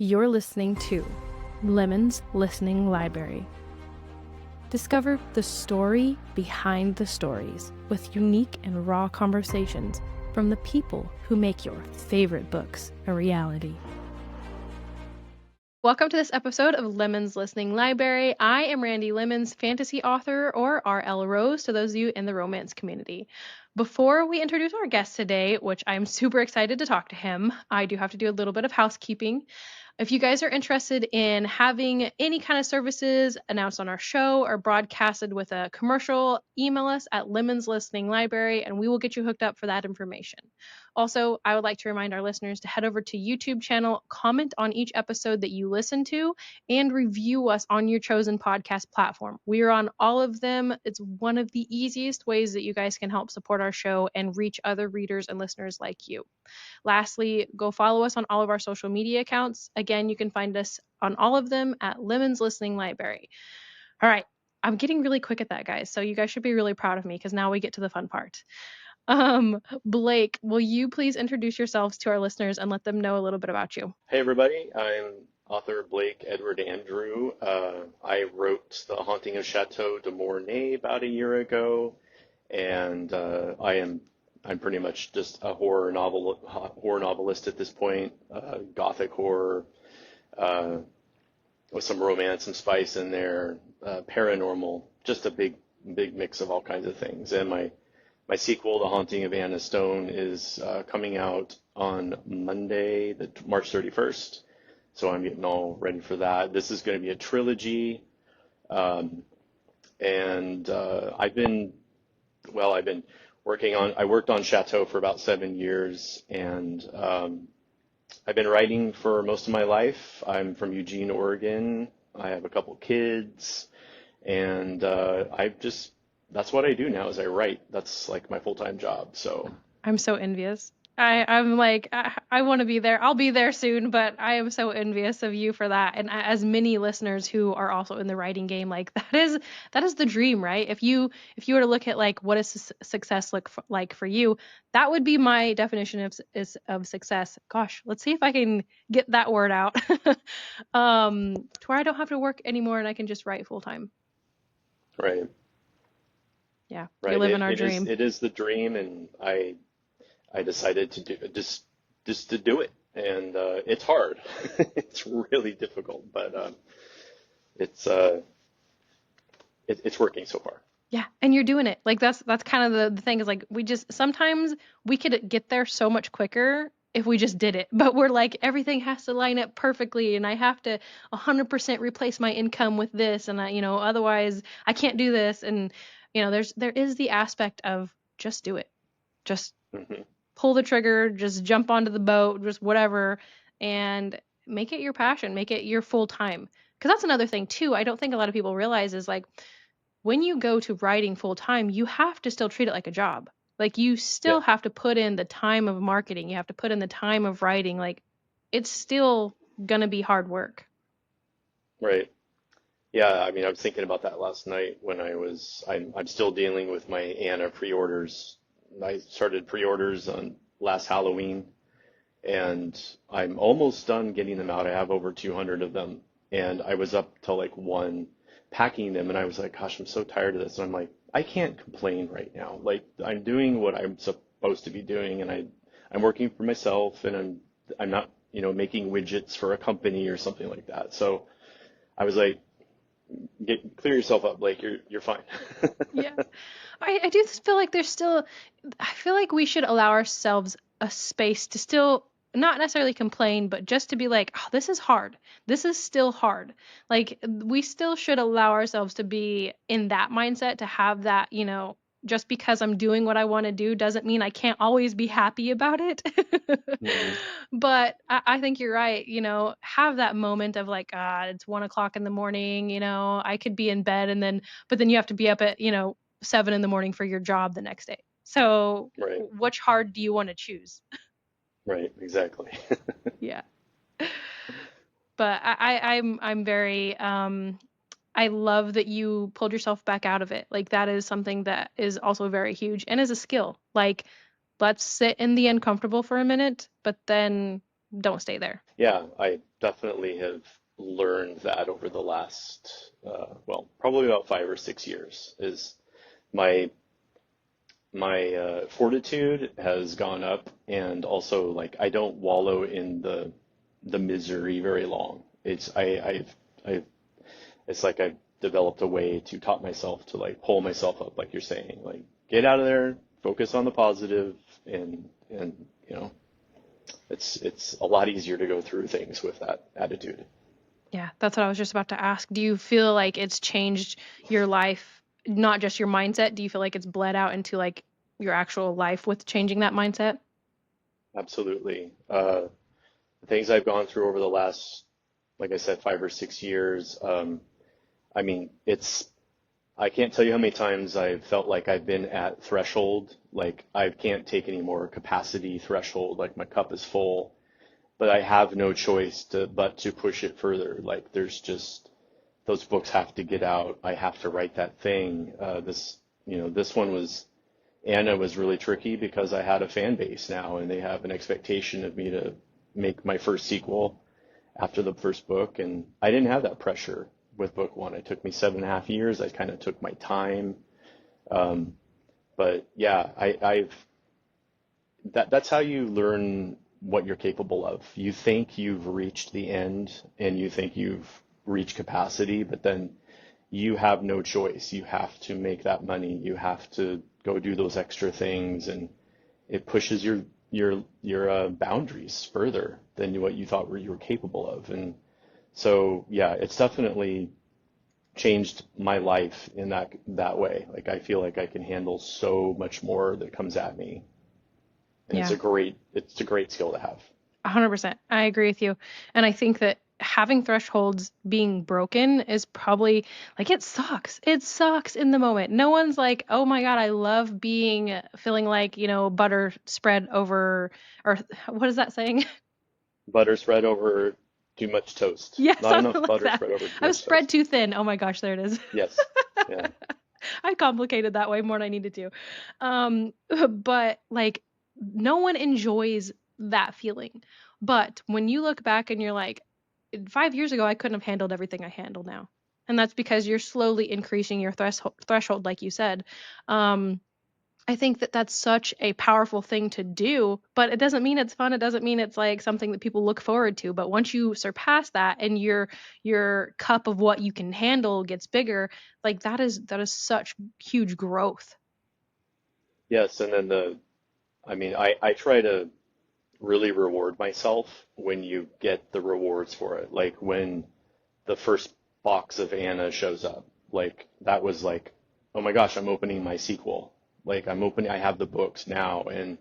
You're listening to Lemon's Listening Library. Discover the story behind the stories with unique and raw conversations from the people who make your favorite books a reality. Welcome to this episode of Lemon's Listening Library. I am Randy Lemons, fantasy author, or RL Rose to those of you in the romance community. Before we introduce our guest today, which I'm super excited to talk to him, I do have to do a little bit of housekeeping. If you guys are interested in having any kind of services announced on our show or broadcasted with a commercial, email us at Lemon's Listening Library and we will get you hooked up for that information. Also, I would like to remind our listeners to head over to YouTube channel, comment on each episode that you listen to, and review us on your chosen podcast platform. We are on all of them. It's one of the easiest ways that you guys can help support our show and reach other readers and listeners like you. Lastly, go follow us on all of our social media accounts. Again, you can find us on all of them at Lemon's Listening Library. All right, I'm getting really quick at that, guys, so you guys should be really proud of me because now we get to the fun part. Blake, will you please introduce yourselves to our listeners and let them know a little bit about you? Hey everybody, I'm author Blake Edward Andrew. I wrote The Haunting of Chateau de Mornay about a year ago, and I'm pretty much just a horror novelist at this point, gothic horror with some romance and spice in there, paranormal, just a big mix of all kinds of things. And my sequel, The Haunting of Anna Stone, is coming out on Monday, March 31st. So I'm getting all ready for that. This is going to be a trilogy. I've been I worked on Chateau for about 7 years, and I've been writing for most of my life. I'm from Eugene, Oregon. I have a couple kids, and that's what I do now is I write. That's like my full-time job. So I'm so envious. I'm like, I want to be there. I'll be there soon, but I am so envious of you for that. And as many listeners who are also in the writing game, like that is the dream, right? If you were to look at like what is success look like for you, that would be my definition of success. Gosh, let's see if I can get that word out. To where I don't have to work anymore and I can just write full time. right. Yeah, Right. you're living our dream. It is the dream, and I decided to do just to do it, and it's hard. It's really difficult, but it's it's working so far. Yeah, and you're doing it. Like that's kind of the thing is like sometimes we could get there so much quicker if we just did it. But we're like everything has to line up perfectly and I have to 100% replace my income with this and otherwise I can't do this and there is the aspect of just do it. Just Hmm. pull the trigger, just jump onto the boat, just whatever and make it your passion, make it your full time. Cuz that's another thing too. I don't think a lot of people realize is like when you go to writing full time, you have to still treat it like a job. Like you still Yeah. have to put in the time of marketing. You have to put in the time of writing. Like it's still going to be hard work. Right. Yeah. I mean, I was thinking about that last night when I'm still dealing with my Anna pre-orders. I started pre-orders on last Halloween, and I'm almost done getting them out. I have over 200 of them, and I was up till like 1 packing them, and I was like, gosh, I'm so tired of this. And I'm like, I can't complain right now. Like I'm doing what I'm supposed to be doing, and I'm working for myself, and I'm not, making widgets for a company or something like that. So I was like, clear yourself up, Blake. You're fine. Yeah. I do feel like I feel like we should allow ourselves a space to still not necessarily complain, but just to be like, oh, this is hard. This is still hard. Like we still should allow ourselves to be in that mindset, to have that, just because I'm doing what I want to do doesn't mean I can't always be happy about it. Hmm. But I think you're right, have that moment of like, it's 1 o'clock in the morning, I could be in bed but then you have to be up at, 7 in the morning for your job the next day. So Right. which hard do you want to choose? Right. Exactly. Yeah. But I'm very I love that you pulled yourself back out of it. Like that is something that is also very huge and is a skill. Like let's sit in the uncomfortable for a minute, but then don't stay there. Yeah, I definitely have learned that over the last, well, probably about 5 or 6 years is my fortitude has gone up, and also like I don't wallow in the misery very long. I've it's like I've developed a way to taught myself to like pull myself up, like you're saying, like get out of there, focus on the positive, and you know, it's a lot easier to go through things with that attitude. Yeah, that's what I was just about to ask. Do you feel like it's changed your life, not just your mindset? Do you feel like it's bled out into like your actual life with changing that mindset? Absolutely. The things I've gone through over the last, like I said, 5 or 6 years. I mean, I can't tell you how many times I've felt like I've been at threshold, like I can't take any more capacity threshold, like my cup is full, but I have no choice but to push it further. Like there's just, those books have to get out. I have to write that thing. This one was, Anna was really tricky because I had a fan base now and they have an expectation of me to make my first sequel after the first book. And I didn't have that pressure with book one. It took me 7.5 years. I kind of took my time. Um, but yeah, that's how you learn what you're capable of. You think you've reached the end and you think you've reached capacity, but then you have no choice. You have to make that money. You have to go do those extra things, and it pushes your boundaries further than what you thought you were capable of. And so, yeah, it's definitely changed my life in that way. Like I feel like I can handle so much more that comes at me, and Yeah. it's a great skill to have. 100%. I agree with you. And I think that having thresholds being broken is probably like it sucks. It sucks in the moment. No one's like, "Oh my God, I love being feeling like, butter spread over," or what is that saying? Butter spread over too much toast. Yeah, Not something enough like butter that. spread over too I was much spread toast. too thin. Oh my gosh, there it is. Yes. Yeah. I complicated that way more than I needed to. Um, but like no one enjoys that feeling. But when you look back and you're like, 5 years ago, I couldn't have handled everything I handle now. And that's because you're slowly increasing your threshold, like you said. Um, I think that that's such a powerful thing to do, but it doesn't mean it's fun. It doesn't mean it's like something that people look forward to. But once you surpass that and your cup of what you can handle gets bigger, like that is such huge growth. Yes, and then I mean, I try to really reward myself when you get the rewards for it. Like when the first box of Anna shows up, like that was like, oh my gosh, I'm opening my sequel. Like I have the books now, and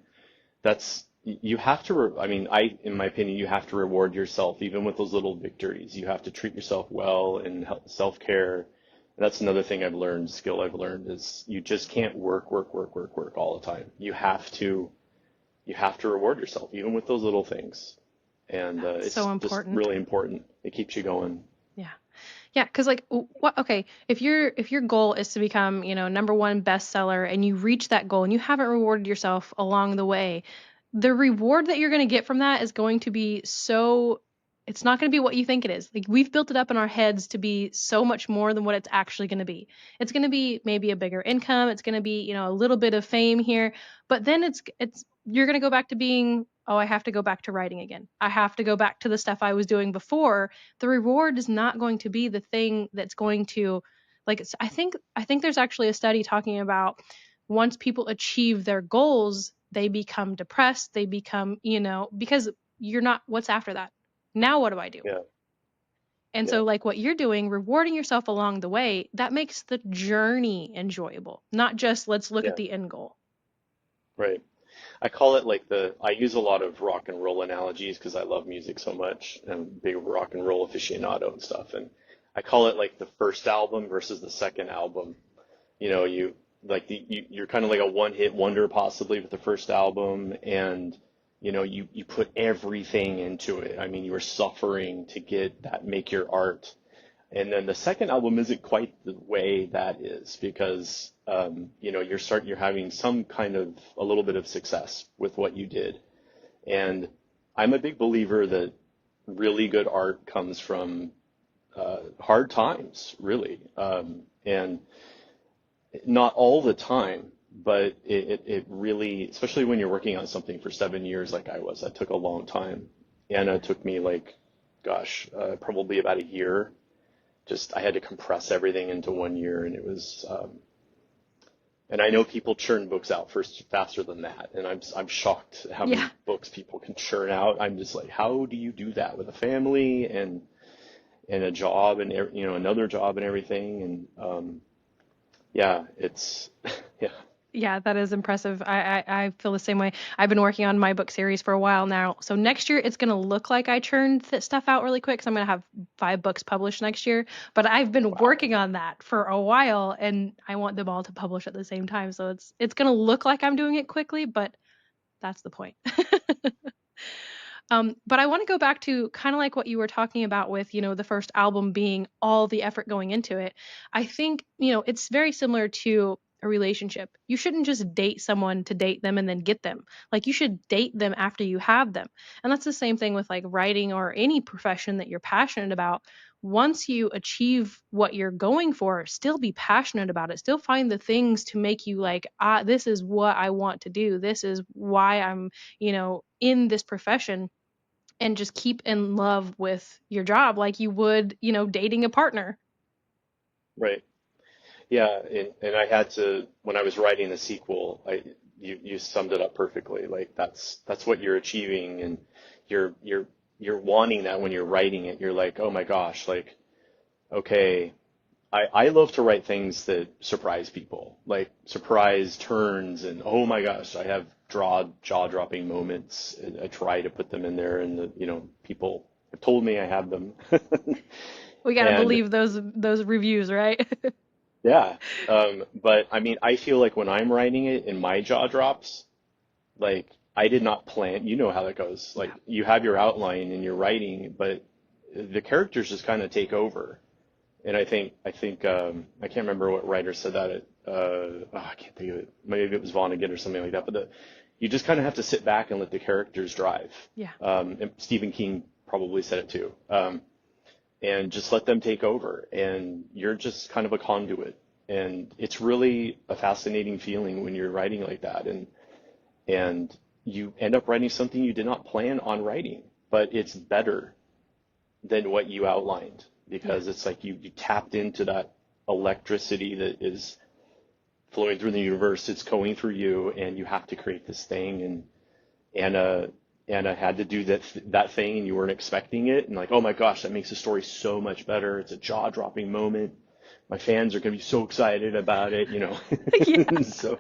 that's, you have to, I mean, in my opinion, you have to reward yourself even with those little victories. You have to treat yourself well and self-care. And that's another thing skill I've learned is you just can't work all the time. You have to reward yourself even with those little things. And So it's just important. really important. It keeps you going. Yeah. Yeah, because like what okay, if your goal is to become, number one bestseller and you reach that goal and you haven't rewarded yourself along the way, the reward that you're going to get from that is going to be so it's not going to be what you think it is. Like we've built it up in our heads to be so much more than what it's actually going to be. It's going to be maybe a bigger income, it's going to be, a little bit of fame here, but then it's you're going to go back to being, oh, I have to go back to writing again. I have to go back to the stuff I was doing before. The reward is not going to be the thing that's going to like I think there's actually a study talking about once people achieve their goals, they become depressed, they become, because you're not what's after that. Now what do I do? Yeah. And Yeah. so like what you're doing, rewarding yourself along the way, that makes the journey enjoyable, not just let's look at Yeah. the end goal. Right. I call it like I use a lot of rock and roll analogies because I love music so much and I'm a big rock and roll aficionado and stuff. And I call it like the first album versus the second album. You like you're kind of like a one hit wonder possibly with the first album, and you put everything into it. I mean, you were suffering to get that, make your art. And then the second album isn't quite the way that is because you're having some kind of a little bit of success with what you did. And I'm a big believer that really good art comes from hard times, really. And not all the time, but it really, especially when you're working on something for 7 years like I was, that took a long time. And it took me like, gosh, probably about a year. Just I had to compress everything into 1 year, and it was. And I know people churn books out first faster than that, and I'm shocked how Yeah. many books people can churn out. I'm just like, how do you do that with a family and a job and another job and everything? And yeah, it's yeah, Yeah, that is impressive. I feel the same way. I've been working on my book series for a while now. So next year it's going to look like I churned stuff out really quick because I'm going to have 5 books published next year. But I've been wow, working on that for a while and I want them all to publish at the same time. So it's going to look like I'm doing it quickly, but that's the point. But I want to go back to kind of like what you were talking about with, the first album being all the effort going into it. I think, it's very similar to a relationship. You shouldn't just date someone to date them and then get them. Like you should date them after you have them. And that's the same thing with like writing or any profession that you're passionate about. Once you achieve what you're going for, still be passionate about it. Still find the things to make you like, this is what I want to do. This is why I'm, in this profession, and just keep in love with your job like you would, dating a partner. right, yeah, and I had to when I was writing the sequel, you summed it up perfectly. Like that's what you're achieving, and you're wanting that when you're writing it. You're like, oh my gosh, like okay, I love to write things that surprise people, like surprise turns, and oh my gosh, I have jaw-dropping moments. And I try to put them in there, and people have told me I have them. We got to And believe those reviews, right? yeah, but I mean, I feel like when I'm writing it and my jaw drops, like I did not plan. You know how that goes. Like Yeah. you have your outline and you're writing, but the characters just kind of take over. And I can't remember what writer said that. I can't think of it. Maybe it was Vonnegut or something like that. But you just kind of have to sit back and let the characters drive. Yeah. And Stephen King probably said it too. And just let them take over, and you're just kind of a conduit. And it's really a fascinating feeling when you're writing like that, and you end up writing something you did not plan on writing, but it's better than what you outlined Yeah. because it's like you tapped into that electricity that is flowing through the universe. It's going through you, and you have to create this thing. And Anna Anna had to do that thing and you weren't expecting it, and like, oh my gosh, that makes the story so much better. It's a jaw-dropping moment. My fans are going to be so excited about it, you know. Yeah. So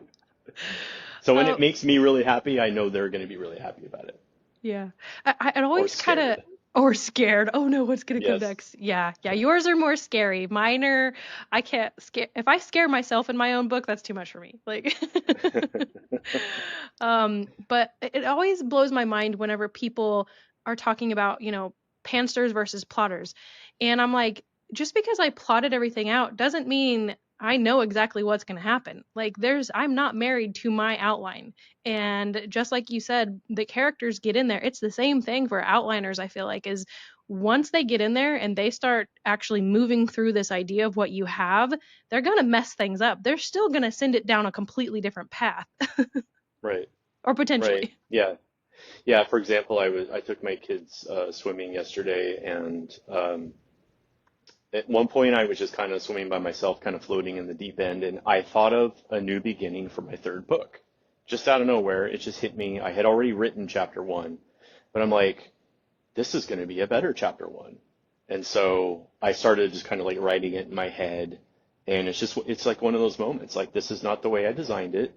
so when Uh, it makes me really happy, I know they're going to be really happy about it yeah. I'd or always kind of, scared. or scared. Oh no, what's gonna come Yes. next? Yeah, yeah. Yours are more scary. Mine are, I can't scare. If I scare myself in my own book, that's too much for me. Like, but it always blows my mind whenever people are talking about, pansters versus plotters, and I'm like, just because I plotted everything out doesn't mean I know exactly what's gonna happen. Like, I'm not married to my outline. And just like you said, the characters get in there. It's the same thing for outliners, I feel like, is once they get in there and they start actually moving through this idea of what you have, they're going to mess things up. They're still going to send it down a completely different path, Right. or Right. potentially. Yeah. Yeah. For example, I took my kids swimming yesterday, and at one point I was just kind of swimming by myself, kind of floating in the deep end, and I thought of a new beginning for my third book. Just out of nowhere, it just hit me. I had already written chapter one, but I'm like, this is going to be a better chapter one. And so I started just kind of like writing it in my head. And it's like one of those moments, like this is not the way I designed it,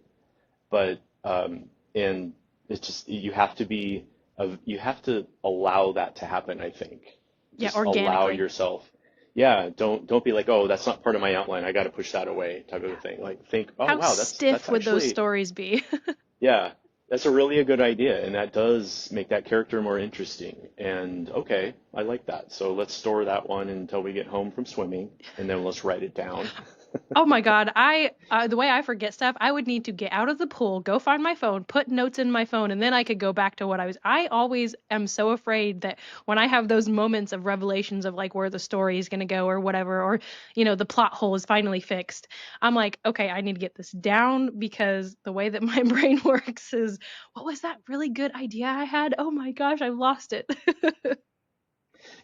but, and it's just, you have to allow that to happen, I think. Yeah, Just allow organically. yourself. Yeah, don't be like, oh, that's not part of my outline. I got to push that away, type of a Yeah. thing. Like think, oh How wow, that's stiff would those actually, stories be? yeah, that's a really a good idea, and that does make that character more interesting. And okay, I like that. So let's store that one until we get home from swimming, and then let's write it down. Oh my God, I the way I forget stuff, I would need to get out of the pool, go find my phone, put notes in my phone, and then I could go back to what I always am so afraid that when I have those moments of revelations of like where the story is going to go or whatever, or the plot hole is finally fixed, I'm like, okay, I need to get this down because the way that my brain works is, what was that really good idea I had? Oh my gosh, I've lost it.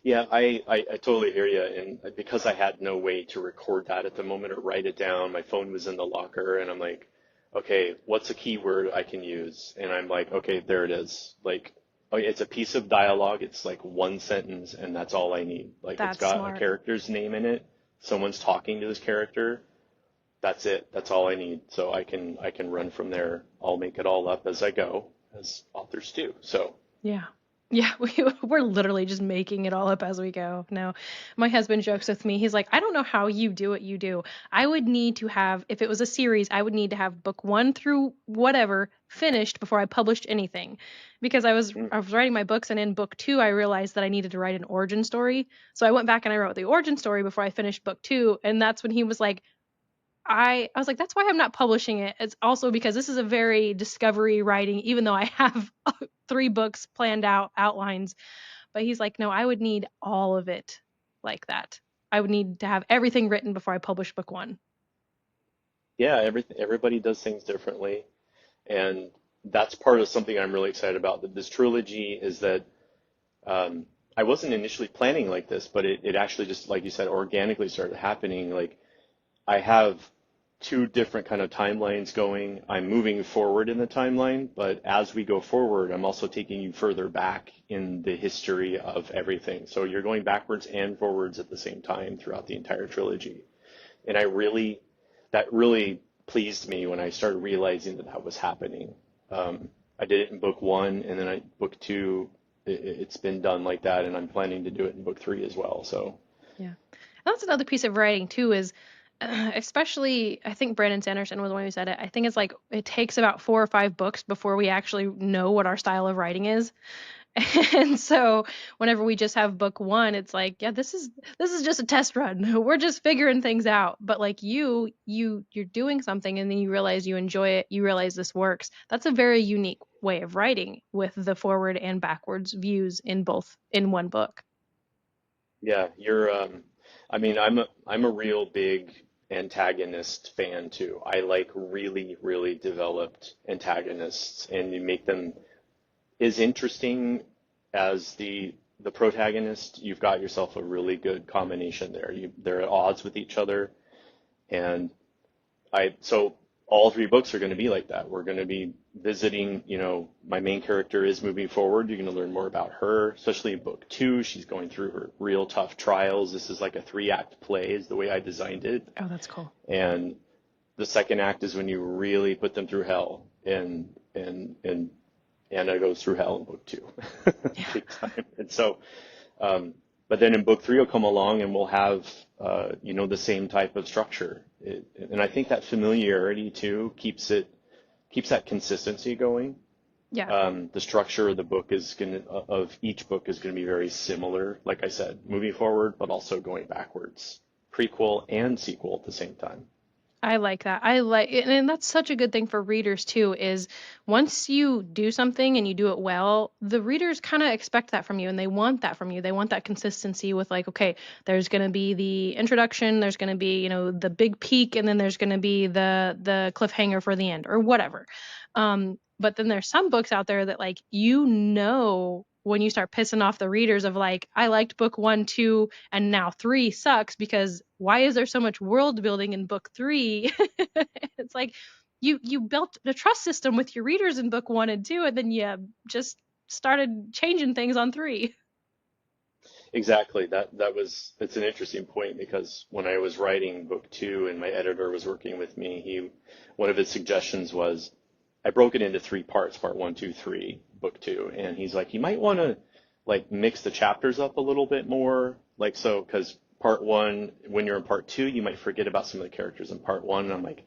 Yeah, I totally hear you. And because I had no way to record that at the moment or write it down, my phone was in the locker, and I'm like, okay, what's a keyword I can use? And I'm like, okay, there it is. Like, oh, yeah, it's a piece of dialogue. It's like one sentence, and that's all I need. Like, it's That's got a smart. character's name in it. Someone's talking to this character. That's it. That's all I need. So I can run from there. I'll make it all up as I go, as authors do. So, Yeah. Yeah, we're literally just making it all up as we go. No, my husband jokes with me. He's like, I don't know how you do what you do. I would need to have, if it was a series, I would need to have book one through whatever finished before I published anything. Because mm, I was writing my books, and in book two I realized that I needed to write an origin story. So I went back and I wrote the origin story before I finished book two, and that's when he was like, I was like, that's why I'm not publishing it. It's also because this is a very discovery writing, even though I have three books planned out, outlines. But he's like, no, I would need all of it like that. I would need to have everything written before I publish book one. yeah, everybody does things differently. And that's part of something I'm really excited about. That this trilogy is that I wasn't initially planning like this, but it actually just, like you said, organically started happening. Like I have two different kind of timelines going. I'm moving forward in the timeline, but as we go forward, I'm also taking you further back in the history of everything. So you're going backwards and forwards at the same time throughout the entire trilogy. And that really pleased me when I started realizing that that was happening. I did it in book one, and then book two, it's been done like that, and I'm planning to do it in book three as well. So, Yeah. That's another piece of writing too is especially I think Brandon Sanderson was the one who said it. I think it's like it takes about 4 or 5 books before we actually know what our style of writing is. And so whenever we just have book one, it's like, yeah, this is just a test run. We're just figuring things out. But like you're doing something and then you realize you enjoy it, you realize this works. That's a very unique way of writing with the forward and backwards views in one book. yeah, I mean, I'm a real big antagonist fan too. I like really, really developed antagonists, and you make them as interesting as the protagonist. You've got yourself a really good combination there. They're at odds with each other, and so all three books are going to be like that. We're going to be visiting, my main character is moving forward. You're going to learn more about her, especially in book two. She's going through her real tough trials. This is like a 3 act play, is the way I designed it. Oh, that's cool. And the second act is when you really put them through hell. And Anna goes through hell in book two, Yeah. big time. And so, um, but then in book three, will come along and we'll have, the same type of structure. And I think that familiarity too keeps that consistency going. Yeah. The structure of the book of each book is gonna be very similar. Like I said, moving forward, but also going backwards, prequel and sequel at the same time. I like that. I like, and that's such a good thing for readers too, is once you do something and you do it well, the readers kind of expect that from you and they want that from you. They want that consistency with like, okay, there's going to be the introduction, there's going to be, the big peak, and then there's going to be the cliffhanger for the end or whatever. But then there's some books out there that like, when you start pissing off the readers of like, I liked book one, two, and now three sucks because why is there so much world building in book three? It's like you built a trust system with your readers in book one and two, and then you just started changing things on three. Exactly. It's an interesting point because when I was writing book two and my editor was working with me, one of his suggestions was I broke it into 3 parts, part one, two, three, book two. And he's like, you might want to like mix the chapters up a little bit more. Like, so, because part one, when you're in part two, you might forget about some of the characters in part one. And I'm like,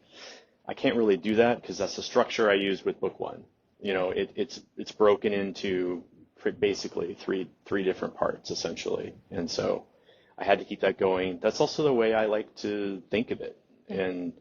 I can't really do that because that's the structure I used with book one. It's broken into basically three different parts essentially, and so I had to keep that going. That's also the way I like to think of it, Yeah. And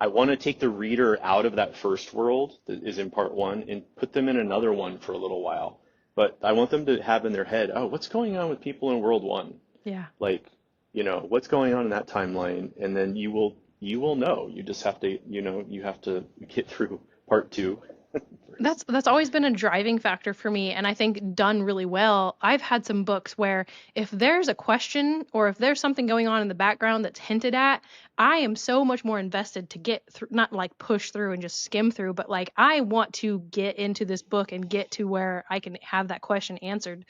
I want to take the reader out of that first world that is in part one and put them in another one for a little while. But I want them to have in their head, oh, what's going on with people in world one? Yeah. Like, what's going on in that timeline? And then you will know. You just have to, you have to get through part two first. That's always been a driving factor for me, and I think done really well. I've had some books where if there's a question or if there's something going on in the background that's hinted at, I am so much more invested to get through, not like push through and just skim through, but like I want to get into this book and get to where I can have that question answered.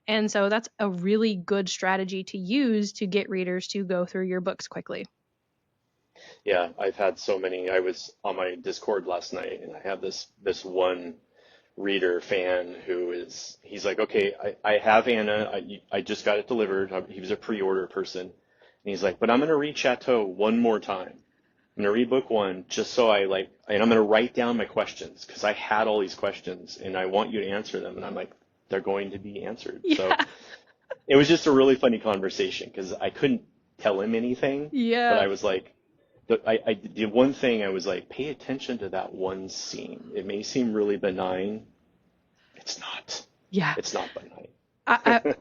And so that's a really good strategy to use to get readers to go through your books quickly. Yeah, I've had so many. I was on my Discord last night, and I have this one reader fan he's like, okay, I have Anna. I just got it delivered. He was a pre-order person, and he's like, but I'm gonna read Chateau one more time. I'm gonna read book one just so and I'm gonna write down my questions because I had all these questions and I want you to answer them. And I'm like, they're going to be answered. So Yeah. it was just a really funny conversation because I couldn't tell him anything, but Yeah. I was like, I did one thing. I was like, pay attention to that one scene. It may seem really benign. It's not. Yeah. It's not benign.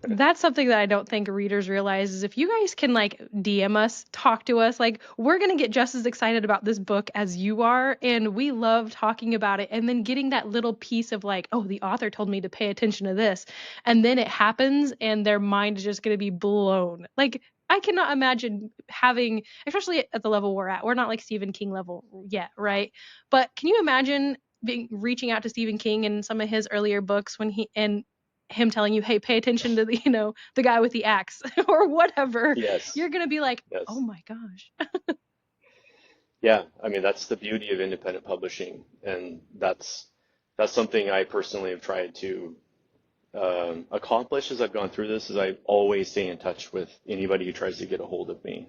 That's something that I don't think readers realize is if you guys can like DM us, talk to us, like we're gonna get just as excited about this book as you are, and we love talking about it, and then getting that little piece of like, oh, the author told me to pay attention to this, and then it happens, and their mind is just gonna be blown. Like I cannot imagine having, especially at the level we're at. We're not like Stephen King level yet, right? But can you imagine reaching out to Stephen King in some of his earlier books when him telling you, hey, pay attention to the, the guy with the axe or whatever, Yes. you're going to be like, oh Yes. my gosh. Yeah, I mean that's the beauty of independent publishing, and that's something I personally have tried to accomplish as I've gone through this. Is I always stay in touch with anybody who tries to get a hold of me.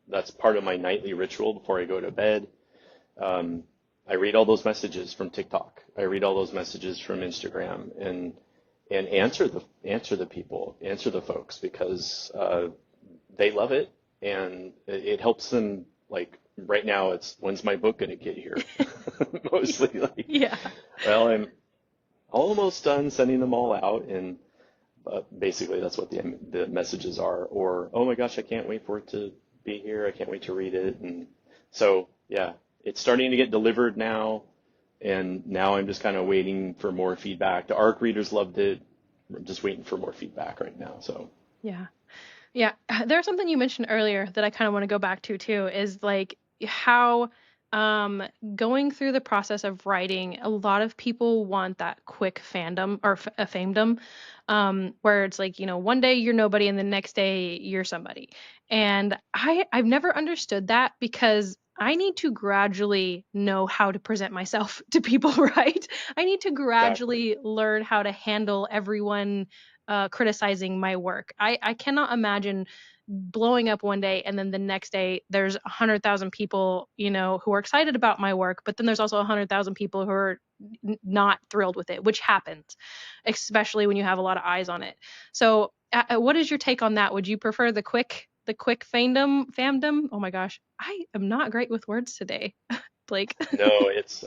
That's part of my nightly ritual before I go to bed. Um, I read all those messages from TikTok. I read all those messages from Instagram, and answer the people, answer the folks because they love it, and it helps them. Like right now, it's when's my book gonna get here? Mostly like, Yeah. well, I'm almost done sending them all out, and basically that's what the messages are. Or oh my gosh, I can't wait for it to be here. I can't wait to read it. And so yeah, it's starting to get delivered now, and now I'm just kind of waiting for more feedback. The ARC readers loved it. I'm just waiting for more feedback right now. So Yeah. Yeah, there's something you mentioned earlier that I kind of want to go back to too, is like how um going through the process of writing, a lot of people want that quick fandom or a famedom, where it's like, one day you're nobody and the next day you're somebody. And I've never understood that because I need to gradually know how to present myself to people, right? I need to exactly. gradually learn how to handle everyone criticizing my work. I cannot imagine blowing up one day and then the next day there's 100,000 people, who are excited about my work, but then there's also 100,000 people who are not thrilled with it, which happens, especially when you have a lot of eyes on it. So, what is your take on that? Would you prefer the quick fandom? Oh my gosh, I am not great with words today, Blake. No, it's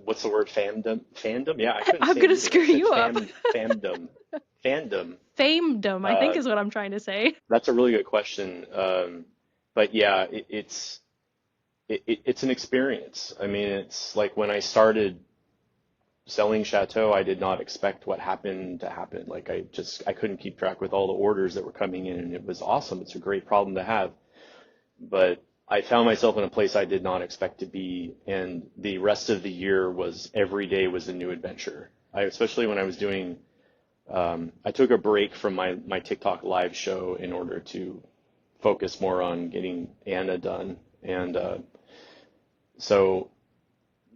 what's the word? Fandom? Fandom? Yeah, I couldn't I'm say it gonna either. I screw said you up. fandom. Fandom. Famedom, I think Uh, is what I'm trying to say. that's a really good question. But yeah, it's an experience. I mean, it's like when I started selling Chateau, I did not expect what happened to happen. Like I couldn't keep track with all the orders that were coming in, and it was awesome. It's a great problem to have. But I found myself in a place I did not expect to be, and the rest of the year was every day was a new adventure. Especially when I was doing, I took a break from my TikTok live show in order to focus more on getting Anna done, and so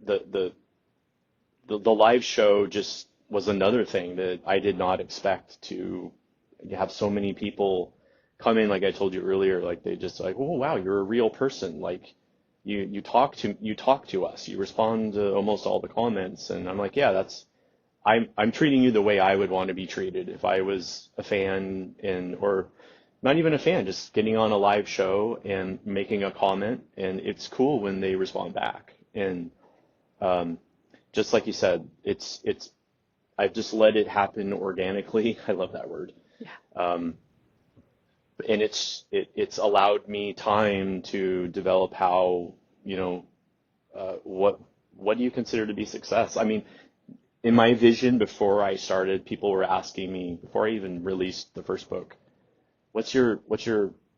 the the the live show just was another thing that I did not expect to have so many people come in. Like I told you earlier, like they just like, oh wow, you're a real person. Like you talk to us, you respond to almost all the comments, and I'm like, yeah, I'm treating you the way I would want to be treated if I was a fan, or not even a fan, just getting on a live show and making a comment, and it's cool when they respond back. And um, just like you said, it's I've just let it happen organically. I love that word. Yeah. Um, and it's allowed me time to develop how, you know, what do you consider to be success? I mean, in my vision before I started, people were asking me before I even released the first book, what's your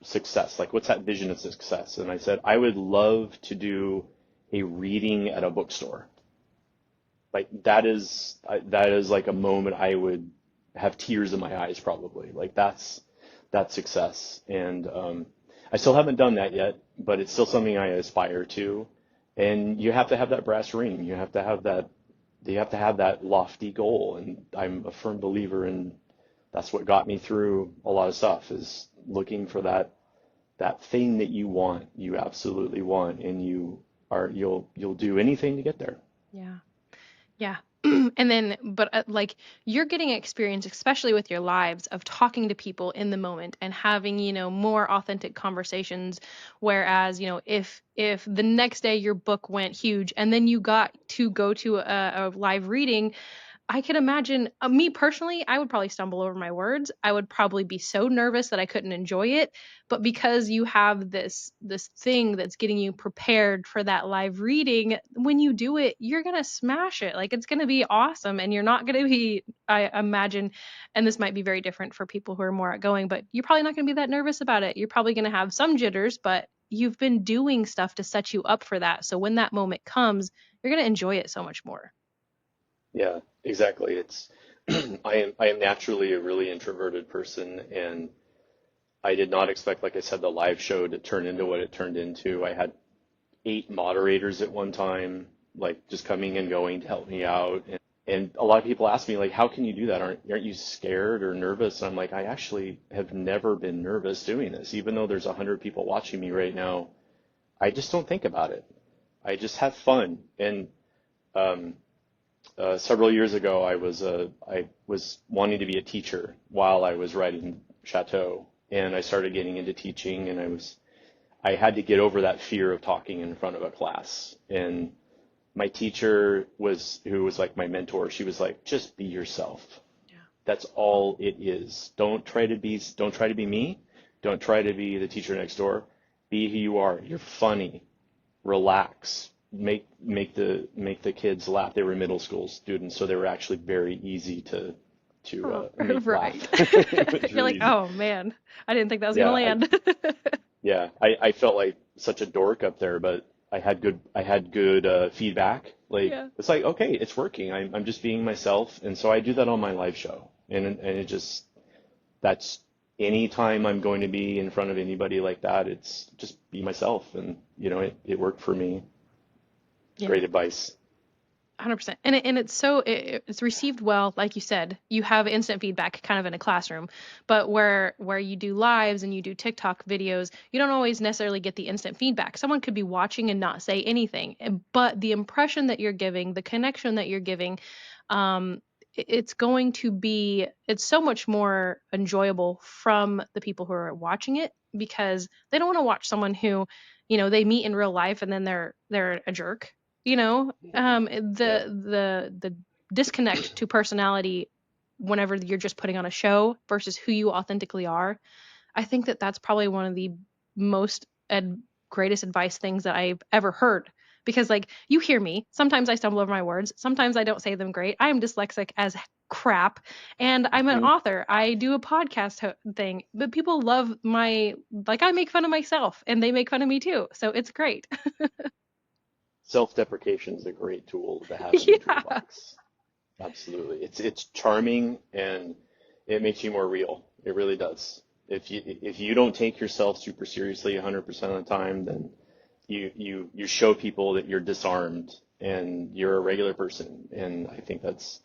success? Like, what's that vision of success? And I said, I would love to do a reading at a bookstore. Like that is like a moment I would have tears in my eyes probably. Like that's success. And I still haven't done that yet, but it's still something I aspire to. And you have to have that brass ring. You have to have that lofty goal. And I'm a firm believer in that's what got me through a lot of stuff is looking for that thing that you want, you absolutely want, and you'll do anything to get there. Yeah. Yeah. And then, but like you're getting experience, especially with your lives, of talking to people in the moment and having, more authentic conversations. Whereas, if the next day your book went huge and then you got to go to a live reading, I can imagine me personally, I would probably stumble over my words. I would probably be so nervous that I couldn't enjoy it. But because you have this thing that's getting you prepared for that live reading, when you do it, you're going to smash it. Like it's going to be awesome and you're not going to be, I imagine, and this might be very different for people who are more outgoing, but you're probably not going to be that nervous about it. You're probably going to have some jitters, but you've been doing stuff to set you up for that. So when that moment comes, you're going to enjoy it so much more. Yeah, exactly. It's I am naturally a really introverted person, and I did not expect, like I said, the live show to turn into what it turned into. I had 8 moderators at one time, like just coming and going to help me out. And a lot of people ask me, like, how can you do that? Aren't you scared or nervous? And I'm like, I actually have never been nervous doing this, even though there's 100 people watching me right now. I just don't think about it. I just have fun. And um, several years ago, I was wanting to be a teacher while I was writing Chateau, and I started getting into teaching, and I had to get over that fear of talking in front of a class. And my teacher who was like my mentor, she was like, just be yourself. Yeah. That's all it is. Don't try to be me. Don't try to be the teacher next door. Be who you are. You're funny. Relax. Make the kids laugh. They were middle school students, so they were actually very easy to make laugh. Right. It was You're really like, easy. oh man, I didn't think that was gonna Yeah, land. I felt like such a dork up there, but I had good feedback. Like Yeah. it's like, okay, it's working. I'm just being myself, and so I do that on my live show, and it just that's anytime I'm going to be in front of anybody like that, it's just be myself, and it worked for me. It's Yeah. great advice. 100%. And it's received well, like you said. You have instant feedback kind of in a classroom, but where you do lives and you do TikTok videos, you don't always necessarily get the instant feedback. Someone could be watching and not say anything, but the impression that you're giving, the connection that you're giving, um, it's so much more enjoyable from the people who are watching it because they don't want to watch someone who, they meet in real life and then they're a jerk. Mhm. Yeah. The disconnect to personality whenever you're just putting on a show versus who you authentically are. I think that that's probably one of the most greatest advice things that I've ever heard. Because, like, you hear me. Sometimes I stumble over my words. Sometimes I don't say them great. I am dyslexic as crap. And I'm an Mhm. author. I do a podcast thing. But people love I make fun of myself and they make fun of me too. So it's great. Self-deprecation is a great tool to have in your Yeah. toolbox. Absolutely. It's charming, and it makes you more real. It really does. If you don't take yourself super seriously 100% of the time, then you show people that you're disarmed and you're a regular person. And I think it's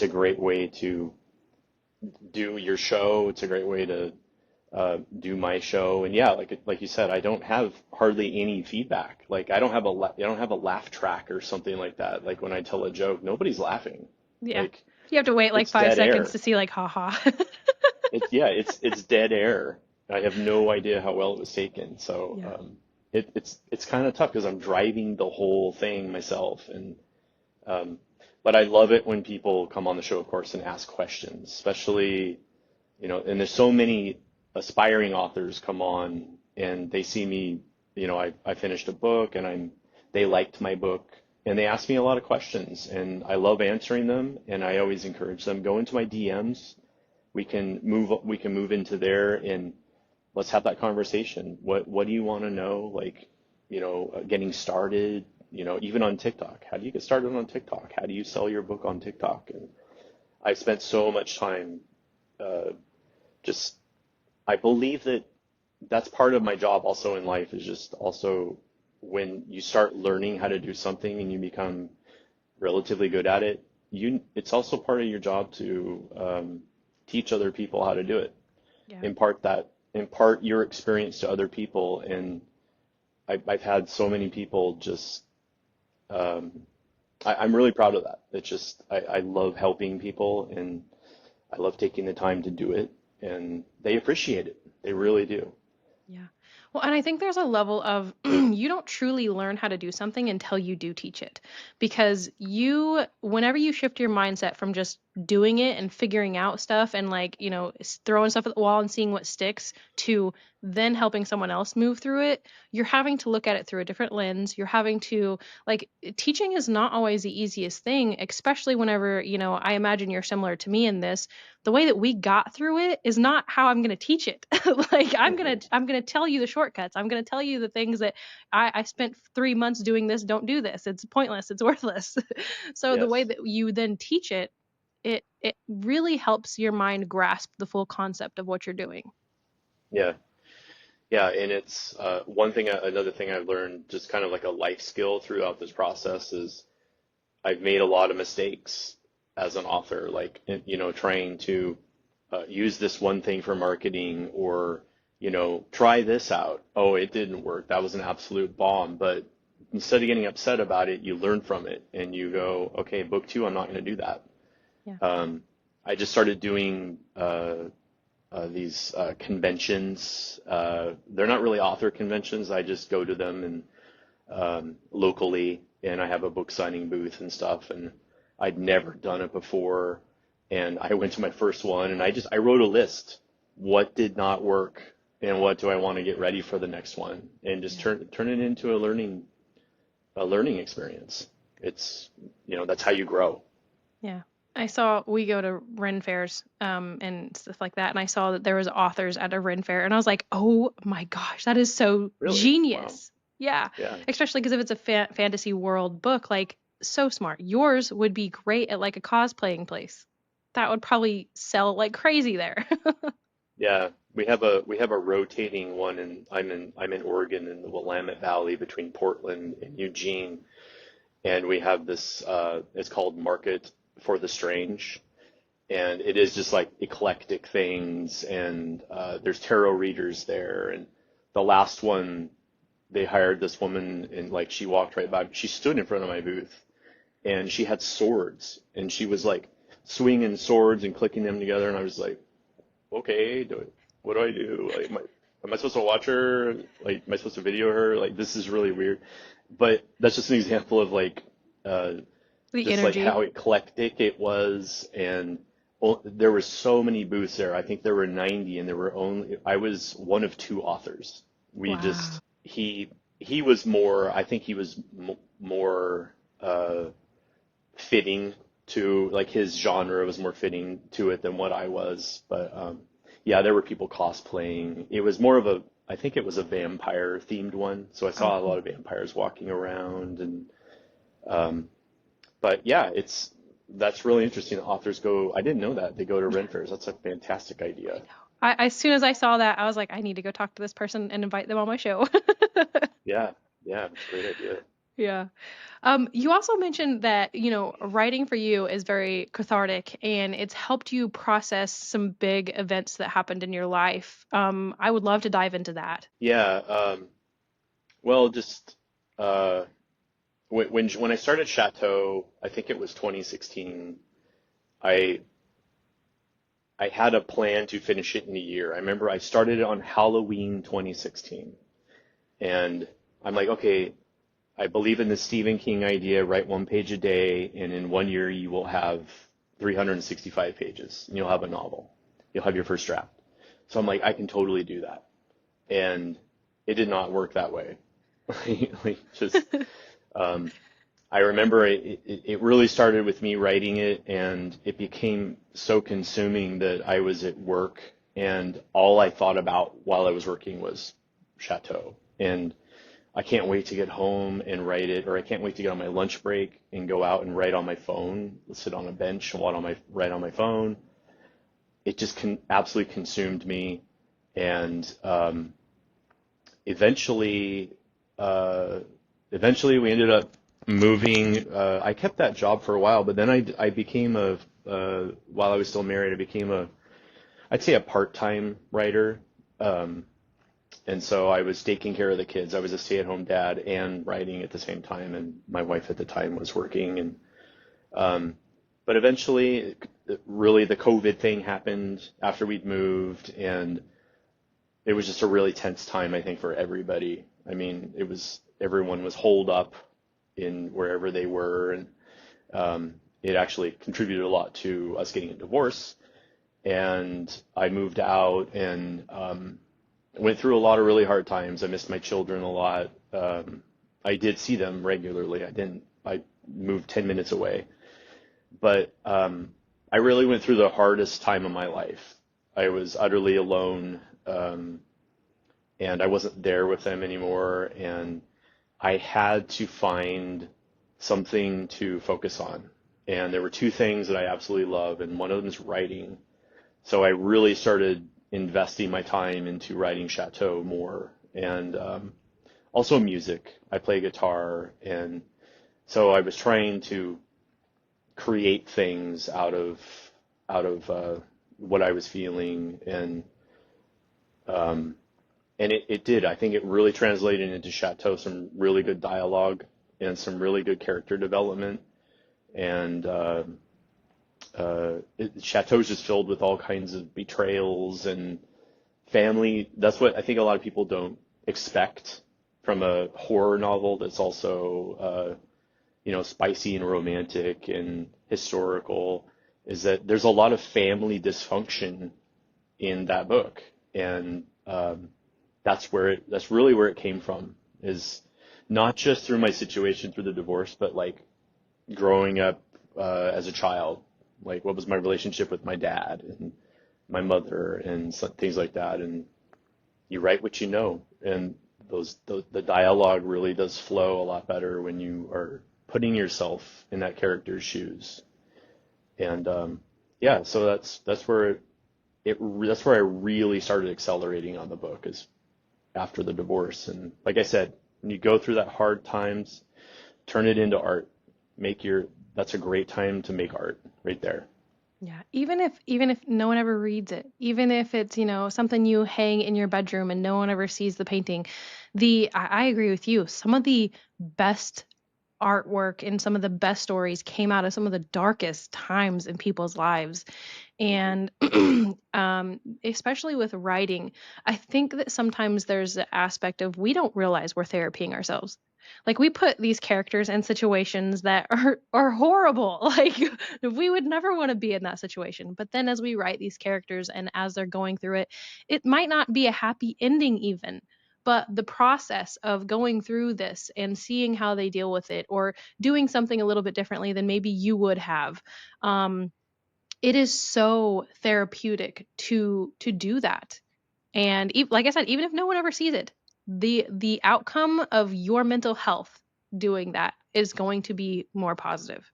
a great way to do your show. It's a great way to do my show. And yeah, like you said, I don't have hardly any feedback. Like I don't have a laugh track or something like that. Like when I tell a joke, nobody's laughing. Yeah. Like You have to wait like it's five dead seconds air. to see like haha. It's dead air. I have no idea how well it was taken. So Yeah. it's kind of tough because I'm driving the whole thing myself, and um, but I love it when people come on the show, of course, and ask questions, especially and there's so many aspiring authors come on and they see me, I finished a book and they liked my book and they ask me a lot of questions and I love answering them and I always encourage them, go into my DMs. We can move into there and let's have that conversation. What do you want to know? Like, getting started, even on TikTok. How do you get started on TikTok? How do you sell your book on TikTok? And I've spent so much time uh, just I believe that that's part of my job also in life is just also when you start learning how to do something and you become relatively good at it, it's also part of your job to teach other people how to do it. Yeah. Impart your experience to other people. And I've had so many people just, um, I'm really proud of that. It's just, I love helping people and I love taking the time to do it and they appreciate it. They really do. Yeah. Well, and I think there's a level of you don't truly learn how to do something until you do teach it. Because whenever you shift your mindset from just doing it and figuring out stuff and like, throwing stuff at the wall and seeing what sticks to then helping someone else move through it, you're having to look at it through a different lens. You're having to, like, teaching is not always the easiest thing, especially whenever, I imagine you're similar to me in this. The way that we got through it is not how I'm going to teach it. Like Hmm. I'm going to tell you the shortcuts. I'm going to tell you the things that I spent 3 months doing this. Don't do this. It's pointless. It's worthless. So the way Yes. that you then teach it, it really helps your mind grasp the full concept of what you're doing. Yeah. Yeah. And it's another thing I've learned, just kind of like a life skill throughout this process, is I've made a lot of mistakes as an author, like, trying to use this one thing for marketing or, try this out. Oh, it didn't work. That was an absolute bomb. But instead of getting upset about it, you learn from it and you go, okay, book two, I'm not going to do that. Yeah. Um, I just started doing these conventions. They're not really author conventions. I just go to them and locally, and I have a book signing booth and stuff. And I'd never done it before, and I went to my first one, and I wrote a list. What did not work, and what do I want to get ready for the next one, and just Yeah. turn it into a learning experience. It's that's how you grow. Yeah. I saw we go to Ren fairs and stuff like that, and I saw that there was authors at a Ren fair, and I was like, oh my gosh, that is so Really? Wow. genius. Yeah, Yeah. especially because if it's a fantasy world book, like so smart. Yours would be great at like a cosplaying place. That would probably sell like crazy there. Yeah, we have a rotating one, and I'm in Oregon in the Willamette Valley between Portland and Eugene, and we have this. It's called Market for the Strange, and it is just like eclectic things, and there's tarot readers there, and the last one they hired this woman, and like she walked right by, she stood in front of my booth, and she had swords, and she was like swinging swords and clicking them together, and I was like, okay, what do I do? Like, am I supposed to watch her? Like, am I supposed to video her? Like, this is really weird. But that's just an example of like, uh, The just like energy. how eclectic it was, and there were so many booths there. I think there were 90, and I was one of two authors. We Wow. just he was more. I think he was more fitting to, like, his genre was more fitting to it than what I was. But yeah, there were people cosplaying. It was more of I think it was a vampire themed one. So I Oh, saw a lot cool. of vampires walking around, and um, but yeah, that's really interesting. Authors go. I didn't know that they go to Ren fairs. That's a fantastic I idea. know. As soon as I saw that, I was like, I need to go talk to this person and invite them on my show. Yeah, yeah, it's a great idea. Yeah. You also mentioned that, writing for you is very cathartic and it's helped you process some big events that happened in your life. I would love to dive into that. Yeah. Well, just uh, when I started Chateau, I think it was 2016. I I had a plan to finish it in a year. I remember I started it on Halloween 2016. And I'm like, okay, I believe in the Stephen King idea, write one page a day, and in 1 year you will have 365 pages, and you'll have a novel. You'll have your first draft. So I'm like, I can totally do that. And it did not work that way. Like just, um, I remember it really started with me writing it, and it became so consuming that I was at work, and all I thought about while I was working was Chateau. And I can't wait to get home and write it, or I can't wait to get on my lunch break and go out and write on my phone, sit on a bench and write on my phone. It just absolutely consumed me, and eventually, uh, eventually we ended up moving. I kept that job for a while, but then I became while I was still married, I became I'd say a part-time writer. Um, and so I was taking care of the kids. I was a stay-at-home dad and writing at the same time, and my wife at the time was working. And but eventually, really, the COVID thing happened after we'd moved, and it was just a really tense time, I think, for everybody. I mean, everyone was holed up in wherever they were, and it actually contributed a lot to us getting a divorce. And I moved out, and went through a lot of really hard times. I missed my children a lot. I did see them regularly. I moved 10 minutes away. But I really went through the hardest time of my life. I was utterly alone, and I wasn't there with them anymore. And I had to find something to focus on. And there were two things that I absolutely love, and one of them is writing. So I really started investing my time into writing Chateau more, and also music. I play guitar, and so I was trying to create things out of what I was feeling, and it did. I think it really translated into Chateau, some really good dialogue and some really good character development, and Chateau's just filled with all kinds of betrayals and family. That's what I think a lot of people don't expect from a horror novel that's also, spicy and romantic and historical, is that there's a lot of family dysfunction in that book. And that's really where it came from, is not just through my situation through the divorce, but like growing up as a child. Like, what was my relationship with my dad and my mother and things like that. And you write what you know, and the dialogue really does flow a lot better when you are putting yourself in that character's shoes. And yeah, so that's where that's where I really started accelerating on the book, is after the divorce. And like I said, when you go through that hard times, turn it into art. That's a great time to make art right there. Yeah, even if no one ever reads it, even if it's, something you hang in your bedroom and no one ever sees the painting, I agree with you. Some of the best artwork and some of the best stories came out of some of the darkest times in people's lives. Hmm. And especially with writing, I think that sometimes there's an aspect of we don't realize we're therapying ourselves. Like, we put these characters in situations that are horrible. Like, we would never want to be in that situation. But then as we write these characters and as they're going through it, it might not be a happy ending even. But the process of going through this and seeing how they deal with it, or doing something a little bit differently than maybe you would have, um, it is so therapeutic to do that. And like I said, even if no one ever sees it, the outcome of your mental health doing that is going to be more positive.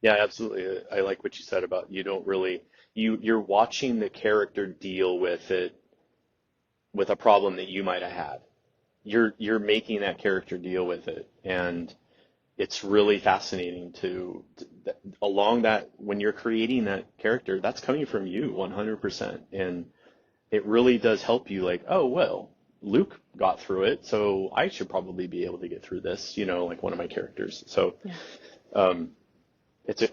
Yeah, absolutely. I like what you said about you don't really you're watching the character deal with it, with a problem that you might have had. You're making that character deal with it, and it's really fascinating along that, when you're creating that character, that's coming from you 100%. And it really does help you, like, oh, well, Luke got through it, so I should probably be able to get through this, like one of my characters. So Yeah. um,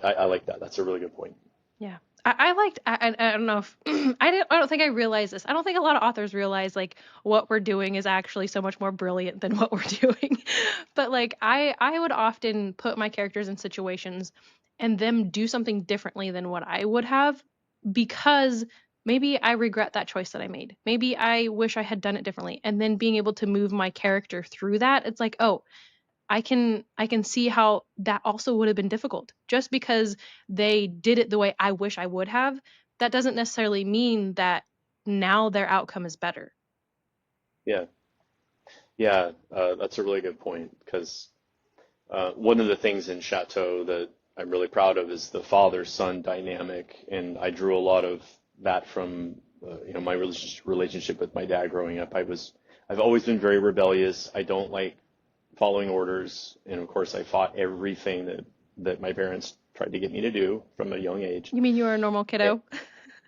I like that. That's a really good point. Yeah. I liked I don't know if I don't think I realized this. I don't think a lot of authors realize like what we're doing is actually so much more brilliant than what we're doing. But like I would often put my characters in situations and them do something differently than what I would have because maybe I regret that choice that I made. Maybe I wish I had done it differently. And then being able to move my character through that, it's like, oh, I can see how that also would have been difficult. Just because they did it the way I wish I would have, that doesn't necessarily mean that now their outcome is better. Yeah, yeah, that's a really good point because one of the things in Chateau that I'm really proud of is the father-son dynamic, and I drew a lot of that from my relationship with my dad growing up. I've always been very rebellious. I don't like following orders, and of course, I fought everything that my parents tried to get me to do from a young age. You mean you were a normal Eh, kiddo?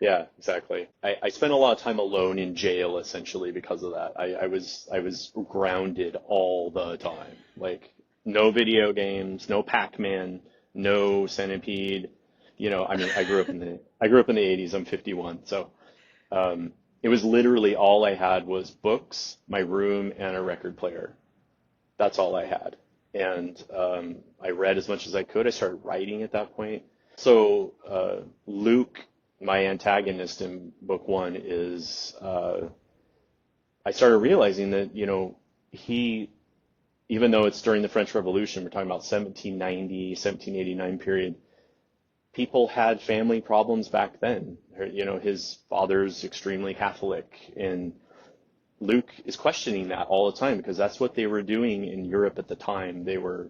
Yeah, exactly. I spent a lot of time alone in jail essentially because of that. I was grounded all the time. Like no video games, no Pac-Man, no Centipede. I mean, I grew up in the 80s. I'm 51. So, it was literally all I had was books, my room, and a record player. That's all I had. And I read as much as I could. I started writing at that point. So Luke, my antagonist in book one, is I started realizing that he, even though it's during the French Revolution, we're talking about 1790, 1789 period, people had family problems back then. His father's extremely Catholic, and Luke is questioning that all the time because that's what they were doing in Europe at the time. They were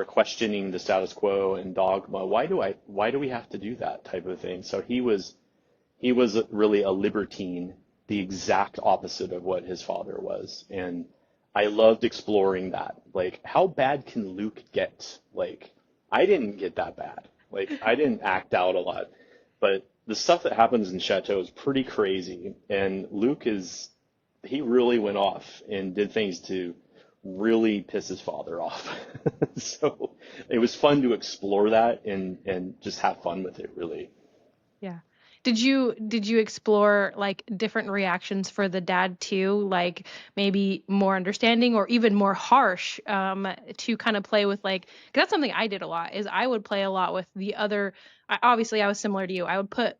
questioning the status quo and dogma. Why do we have to do that type of thing? So he was really a libertine, the exact opposite of what his father was. And I loved exploring that. Like, how bad can Luke get? Like, I didn't get that bad. Like, I didn't act out a lot. But the stuff that happens in Chateau is pretty crazy. And he really went off and did things to really piss his father off. So it was fun to explore that and just have fun with it, really. Yeah. Did you explore like different reactions for the dad too, like maybe more understanding or even more harsh, to kind of play with like 'cause that's something I did a lot is I would play a lot with the other. Obviously I was similar to you. I would put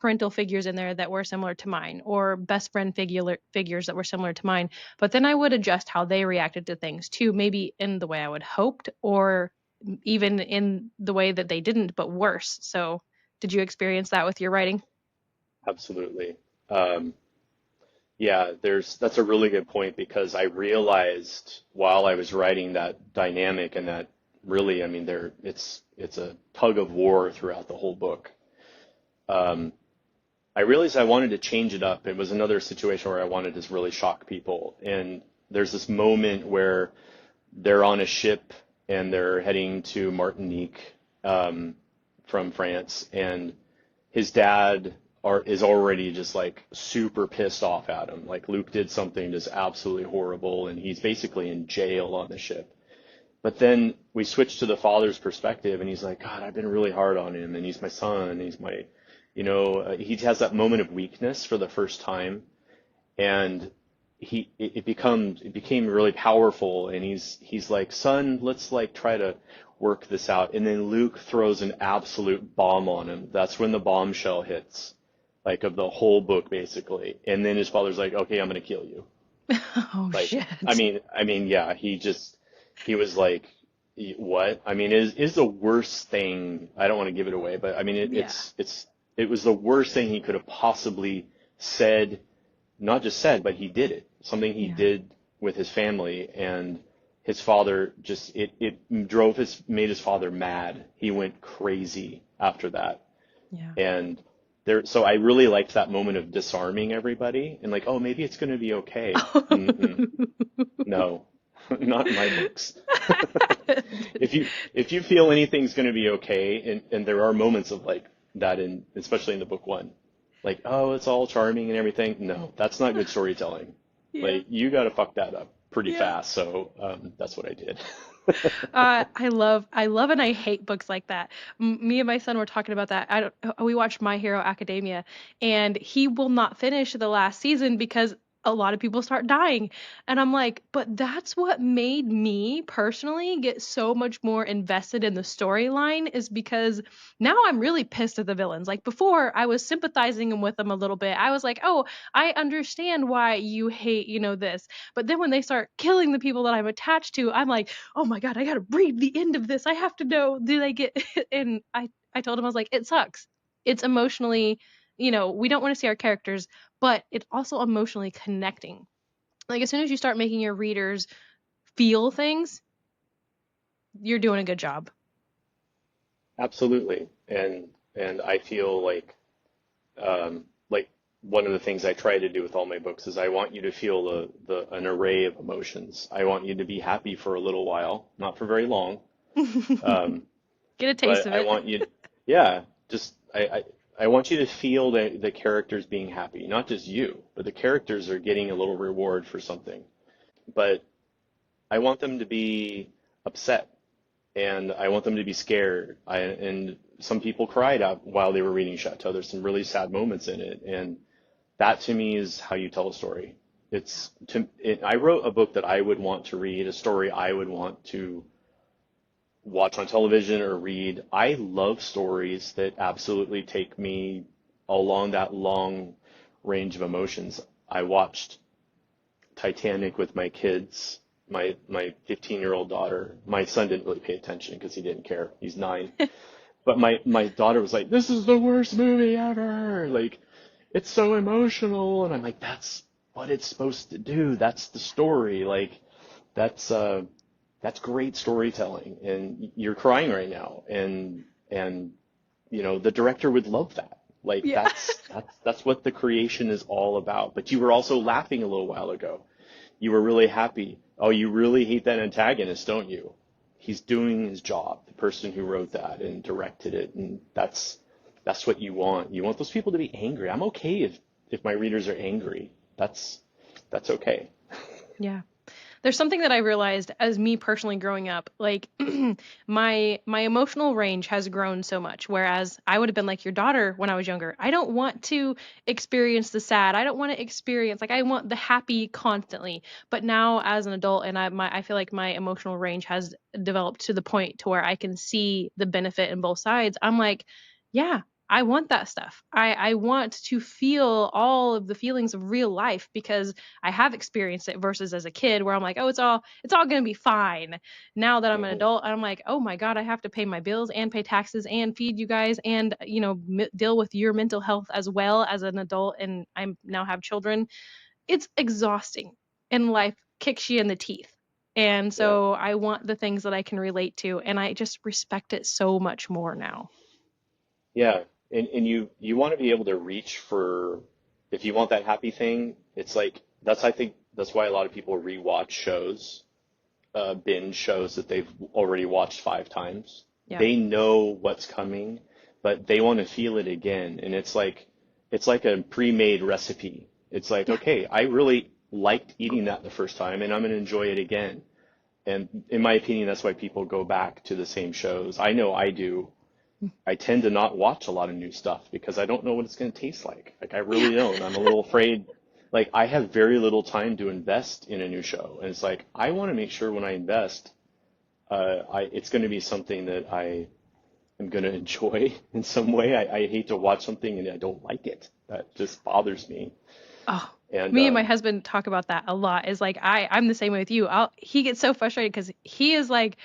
parental figures in there that were similar to mine or best friend figures that were similar to mine, but then I would adjust how they reacted to things too, maybe in the way I would hoped or even in the way that they didn't, but worse. So did you experience that with your writing? Absolutely. Um, yeah, that's a really good point because I realized while I was writing that dynamic and that really, I mean, it's a tug of war throughout the whole book. Um, I realized I wanted to change it up. It was another situation where I wanted to really shock people. And there's this moment where they're on a ship and they're heading to Martinique, from France, and his dad is already just like super pissed off at him. Like Luke did something just absolutely horrible, and he's basically in jail on the ship. But then we switch to the father's perspective, and he's like, God, I've been really hard on him, and he's my son. He's my, he has that moment of weakness for the first time, and it became really powerful. And he's like, son, let's like try to work this out. And then Luke throws an absolute bomb on him. That's when the bombshell hits, like of the whole book basically. And then his father's like, okay, I'm gonna kill you. Oh Like, I shit. mean, I mean, yeah, he was like, what? I mean, is the worst thing. I don't want to give it away, but I mean, Yeah. it was the worst thing he could have possibly said. Not just said, but he did it. Something he Yeah. did with his family, and his father just made his father mad. He went crazy after that, Yeah. and so I really liked that moment of disarming everybody and like, oh, maybe it's going to be okay. Mm-mm, no, not in my books. If you feel anything's going to be okay, and there are moments of like that especially in the book one, like, oh, it's all charming and everything. No, that's not good storytelling. Yeah. Like, you got to fuck that up pretty Yeah. fast. So that's what I did. I love and I hate books like that. Me and my son were talking about that. I don't, we watched My Hero Academia, and he will not finish the last season because a lot of people start dying. And I'm like, but that's what made me personally get so much more invested in the storyline is because now I'm really pissed at the villains. Like before, I was sympathizing with them a little bit. I was like, oh, I understand why you hate, this. But then when they start killing the people that I'm attached to, I'm like, oh my god, I gotta read the end of this. I have to know, do they get and I told him, I was like, it sucks. It's emotionally, we don't want to see our characters, but it's also emotionally connecting. Like as soon as you start making your readers feel things, you're doing a good job. Absolutely. And I feel like one of the things I try to do with all my books is I want you to feel the an array of emotions. I want you to be happy for a little while, not for very long. Um, Get a taste but of I it. want you, yeah, just I want you to feel the characters being happy, not just you, but the characters are getting a little reward for something. But I want them to be upset and I want them to be scared. And some people cried out while they were reading Chateau. There's some really sad moments in it, and that to me is how you tell a story. I wrote a book that I would want to read, a story I would want to watch on television or read. I love stories that absolutely take me along that long range of emotions. I watched Titanic with my kids, my 15-year-old daughter. My son didn't really pay attention because he didn't care. He's 9. But my daughter was like, "This is the worst movie ever." Like, it's so emotional, and I'm like, "That's what it's supposed to do. That's the story. Like, that's uh that's great storytelling, and you're crying right now, and the director would love that. Like Yeah. that's what the creation is all about. But you were also laughing a little while ago. You were really happy. Oh, you really hate that antagonist, don't you? He's doing his job, the person who wrote that and directed it, and that's what you want. You want those people to be angry. I'm okay if my readers are angry. That's okay. Yeah. There's something that I realized as me personally growing up, like my emotional range has grown so much. Whereas I would have been like your daughter when I was younger. I don't want to experience the sad. I don't want to experience like I want the happy constantly. But now as an adult, and I feel like my emotional range has developed to the point to where I can see the benefit in both sides. I'm like, yeah, I want that stuff. I want to feel all of the feelings of real life because I have experienced it versus as a kid where I'm like, oh, it's all going to be fine. Now that I'm an Hmm. adult, I'm like, oh my god, I have to pay my bills and pay taxes and feed you guys and deal with your mental health as well as an adult and I now have children. It's exhausting and life kicks you in the teeth. And Yeah. so I want the things that I can relate to and I just respect it so much more now. Yeah. And you want to be able to reach for if you want that happy thing, it's like I think that's why a lot of people rewatch shows, binge shows that they've already watched 5 times. Yeah. They know what's coming, but they want to feel it again. And it's like a pre-made recipe. It's like, Yeah. okay, I really liked eating that the first time and I'm going to enjoy it again. And in my opinion, that's why people go back to the same shows. I know I do. I tend to not watch a lot of new stuff because I don't know what it's going to taste like. Like I Yeah. really don't. I'm a little afraid. Like I have very little time to invest in a new show, and it's like I want to make sure when I invest, it's going to be something that I am going to enjoy in some way. I hate to watch something and I don't like it. That just bothers me. Oh, And me and my husband talk about that a lot. Is like I'm the same way with you. He gets so frustrated because he is like,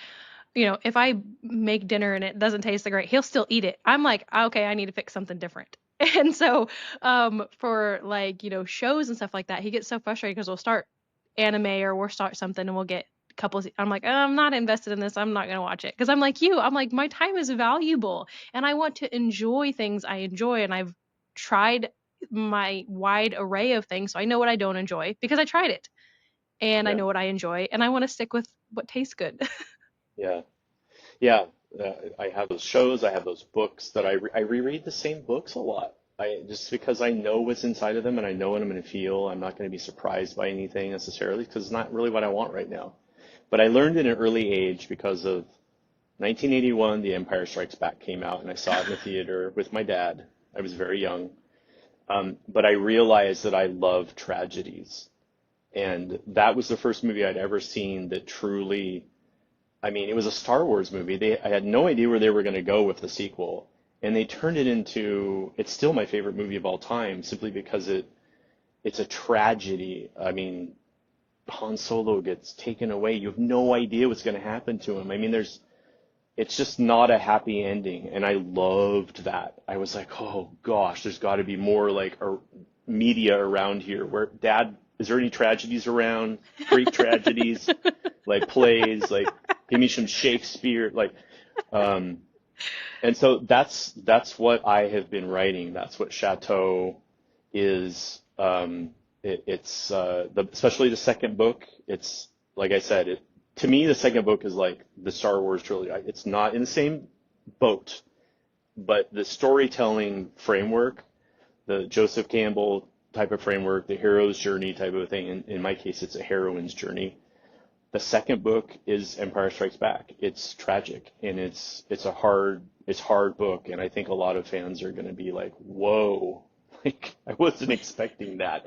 if I make dinner and it doesn't taste so great, he'll still eat it. I'm like, okay, I need to fix something different. And so, for like, shows and stuff like that, he gets so frustrated because we'll start anime or we'll start something and we'll get a couple of, I'm like, I'm not invested in this. I'm not going to watch it. Cause I'm like you, I'm like, my time is valuable and I want to enjoy things I enjoy. And I've tried my wide array of things. So I know what I don't enjoy because I tried it and I yeah, know what I enjoy and I want to stick with what tastes good. yeah, yeah. I have those shows. I have those books that I reread the same books a lot. I just because I know what's inside of them and I know what I'm going to feel. I'm not going to be surprised by anything necessarily because it's not really what I want right now. But I learned at an early age because of 1981, The Empire Strikes Back came out, and I saw it in the theater with my dad. I was very young. But I realized that I love tragedies. And that was the first movie I'd ever seen that truly, I mean, it was a Star Wars movie. I had no idea where they were going to go with the sequel. And they turned it into, it's still my favorite movie of all time, simply because it's a tragedy. I mean, Han Solo gets taken away. You have no idea what's going to happen to him. I mean, it's just not a happy ending. And I loved that. I was like, oh gosh, there's got to be more like media around here where Dad, is there any tragedies around? Greek tragedies, like plays, like give me some Shakespeare, like, and so that's what I have been writing. That's what Chateau is. Especially the second book. It's like I said, to me the second book is like the Star Wars trilogy. It's not in the same boat, but the storytelling framework, the Joseph Campbell type of framework, the hero's journey type of thing. In my case, it's a heroine's journey. The second book is Empire Strikes Back. It's tragic and it's a hard book, and I think a lot of fans are going to be like, "Whoa, like I wasn't expecting that."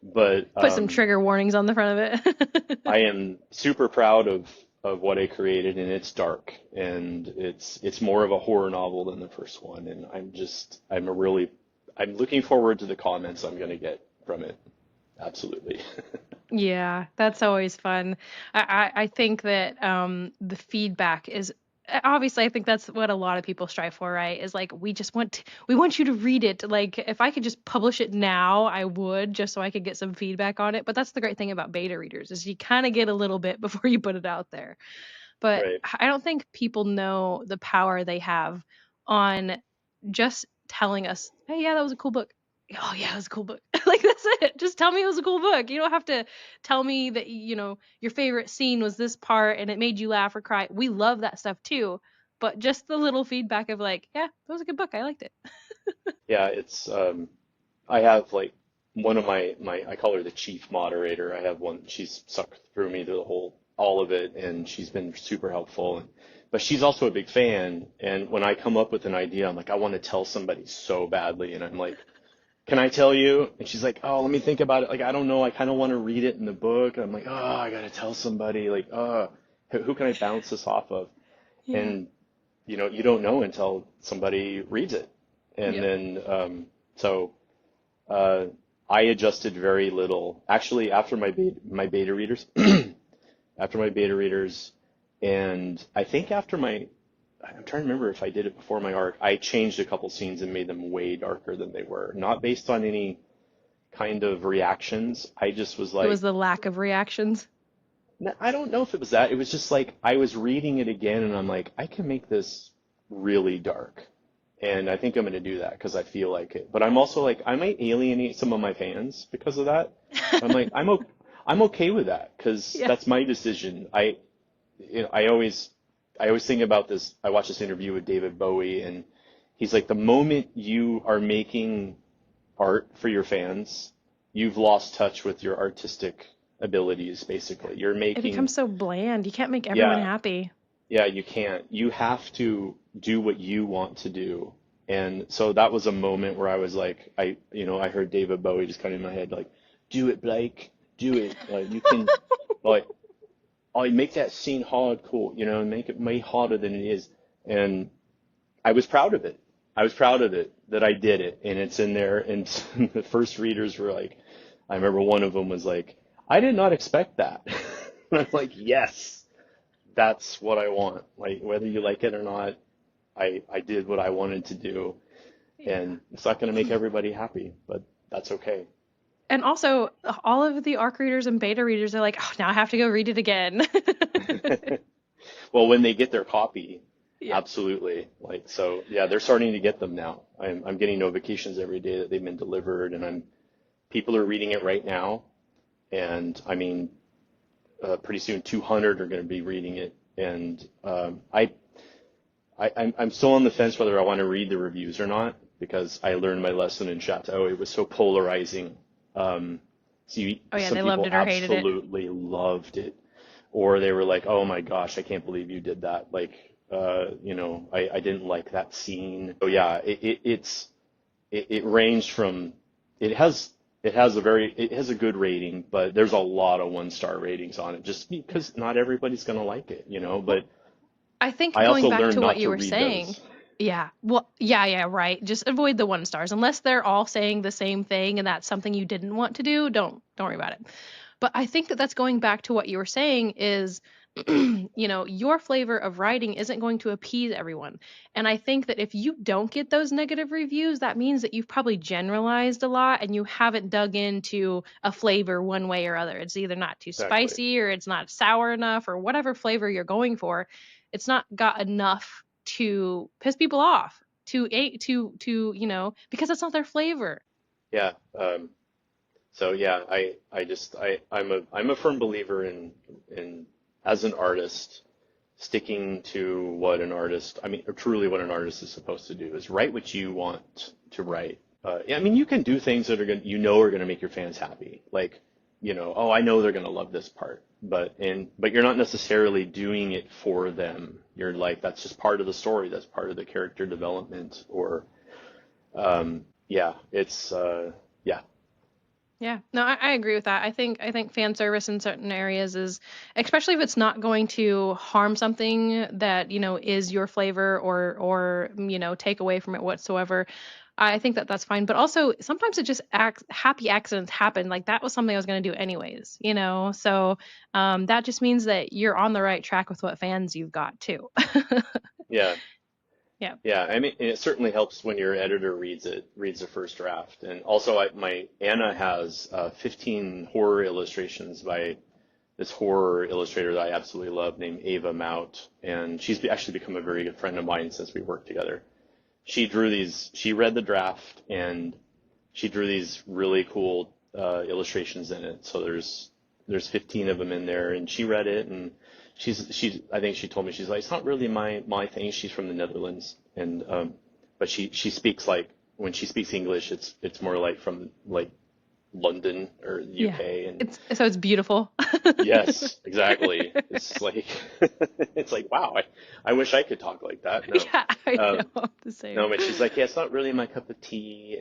But Put some trigger warnings on the front of it. I am super proud of what I created, and it's dark and it's more of a horror novel than the first one, and I'm looking forward to the comments I'm going to get from it. Absolutely. Yeah, that's always fun. I think that the feedback is obviously I think that's what a lot of people strive for, right? Is like we want you to read it. Like if I could just publish it now, I would just so I could get some feedback on it. But that's the great thing about beta readers is you kind of get a little bit before you put it out there. But Right. I don't think people know the power they have on just telling us, "Hey, yeah, that was a cool book." Oh, yeah, it was a cool book. Like that's it. Just tell me it was a cool book. You don't have to tell me that your favorite scene was this part and it made you laugh or cry. We love that stuff too. But just the little feedback of like, yeah, that was a good book. I liked it. Yeah, it's I have like one of my I call her the chief moderator. I have one. She's sucked through me through all of it, and she's been super helpful. But she's also a big fan. And when I come up with an idea, I'm like, I want to tell somebody so badly, and I'm like, can I tell you? And she's like, oh, let me think about it. Like, I don't know. I kind of want to read it in the book. I'm like, oh, I gotta tell somebody. Like, who can I bounce this off of? Yeah. And you don't know until somebody reads it. And Yep. then so uh, I adjusted very little. Actually, after my beta readers, after my beta readers, and I think I'm trying to remember if I did it before my arc. I changed a couple scenes and made them way darker than they were. Not based on any kind of reactions. I just was It was like, the lack of reactions. I don't know if it was that. It was just like I was reading it again, and I'm like, I can make this really dark. And I think I'm going to do that because I feel like it. But I'm also like, I might alienate some of my fans because of that. I'm like, I'm okay with that because Yeah. that's my decision. I always think about this. I watched this interview with David Bowie, and he's like, the moment you are making art for your fans, you've lost touch with your artistic abilities, basically. You're It making, becomes so bland. You can't make everyone yeah, happy. yeah, you can't. You have to do what you want to do. And so that was a moment where I was like, I heard David Bowie just kind of in my head, like, do it, Blake, do it. Like, you can, like, I make that scene hardcore, and make it way harder than it is. And I was proud of it. I was proud of it that I did it, and it's in there. And the first readers were like, I remember one of them was like, I did not expect that. And I'm like, yes, that's what I want. Like, whether you like it or not, I did what I wanted to do, Yeah. and it's not going to make everybody happy, but that's okay. And also, all of the ARC readers and beta readers are like, oh, now I have to go read it again. Well, when they get their copy, Yeah. absolutely. Like, so yeah, they're starting to get them now. I'm getting notifications every day that they've been delivered, and people are reading it right now. And I mean, pretty soon 200 are going to be reading it. And I'm still on the fence whether I want to read the reviews or not because I learned my lesson in Chateau. It was so polarizing. Oh yeah, Some they loved people it or hated it. absolutely loved it. or they were like, "Oh my gosh, I can't believe you did that." Like, I didn't like that scene. So yeah, it ranged from it has it has a good rating, but there's a lot of 1-star ratings on it just Yeah. because not everybody's gonna like it, Well, But I think I going also back learned to what not you to were read saying, those. yeah, well, yeah, right. Just avoid the 1 stars unless they're all saying the same thing and that's something you didn't want to do. Don't worry about it. But I think that that's going back to what you were saying is, your flavor of writing isn't going to appease everyone. And I think that if you don't get those negative reviews, that means that you've probably generalized a lot and you haven't dug into a flavor one way or other. It's either not too Exactly. spicy or it's not sour enough or whatever flavor you're going for. It's not got enough to piss people off because it's not their flavor. Yeah. So yeah, I'm a firm believer in as an artist sticking to what an artist, I mean, or truly what an artist is supposed to do is write what you want to write. Yeah, I mean, you can do things that are going to make your fans happy. Like, oh, I know they're going to love this part, but you're not necessarily doing it for them. You're like, that's just part of the story. That's part of the character development yeah, yeah, Yeah, no, I agree with that. I think fan service in certain areas is, especially if it's not going to harm something that is your flavor or take away from it whatsoever. I think that that's fine. But also sometimes it just happy accidents happen. Like that was something I was going to do anyways. So that just means that you're on the right track with what fans you've got too. yeah. Yeah. Yeah, I mean, it certainly helps when your editor reads the first draft. And also, my Anna has 15 horror illustrations by this horror illustrator that I absolutely love named Ava Mout, and she's actually become a very good friend of mine since we worked together. She read the draft, and she drew these really cool illustrations in it. So there's 15 of them in there, and she read it, and I think she told me she's like, it's not really my thing. She's from the Netherlands, and but she speaks like when she speaks English, it's more like from like London or the Yeah. UK, and It's beautiful. yes, exactly. It's like it's like wow, I wish I could talk like that. No. Yeah, I Um, know the same. no, but she's like, yeah, it's not really my cup of tea,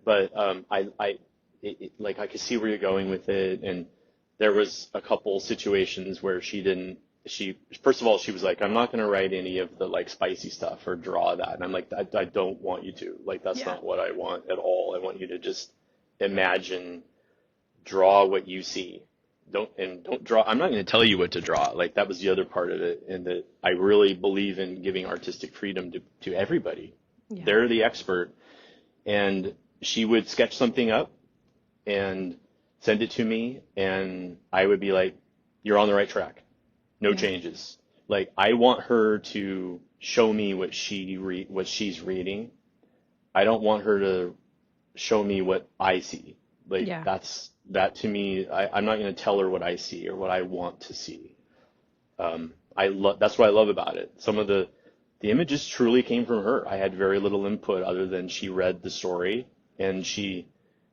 but like I could see where you're going with it, and there was a couple situations where she didn't. She first of all, she was like, I'm not going to write any of the like spicy stuff or draw that, and I'm like, I don't want you to. Like, that's Yeah. not what I want at all. I want you to just imagine, draw what you see. Don't draw. I'm not going to tell you what to draw. Like that was the other part of it, and that I really believe in giving artistic freedom to everybody. Yeah. They're the expert, and she would sketch something up and send it to me, and I would be like, "You're on the right track. No Yeah. changes." Like I want her to show me what she's reading. I don't want her to show me what I see. Like Yeah. that to me, I'm not going to tell her what I see or what I want to see. I love That's what I love about it. Some of the images truly came from her. I had very little input other than she read the story, and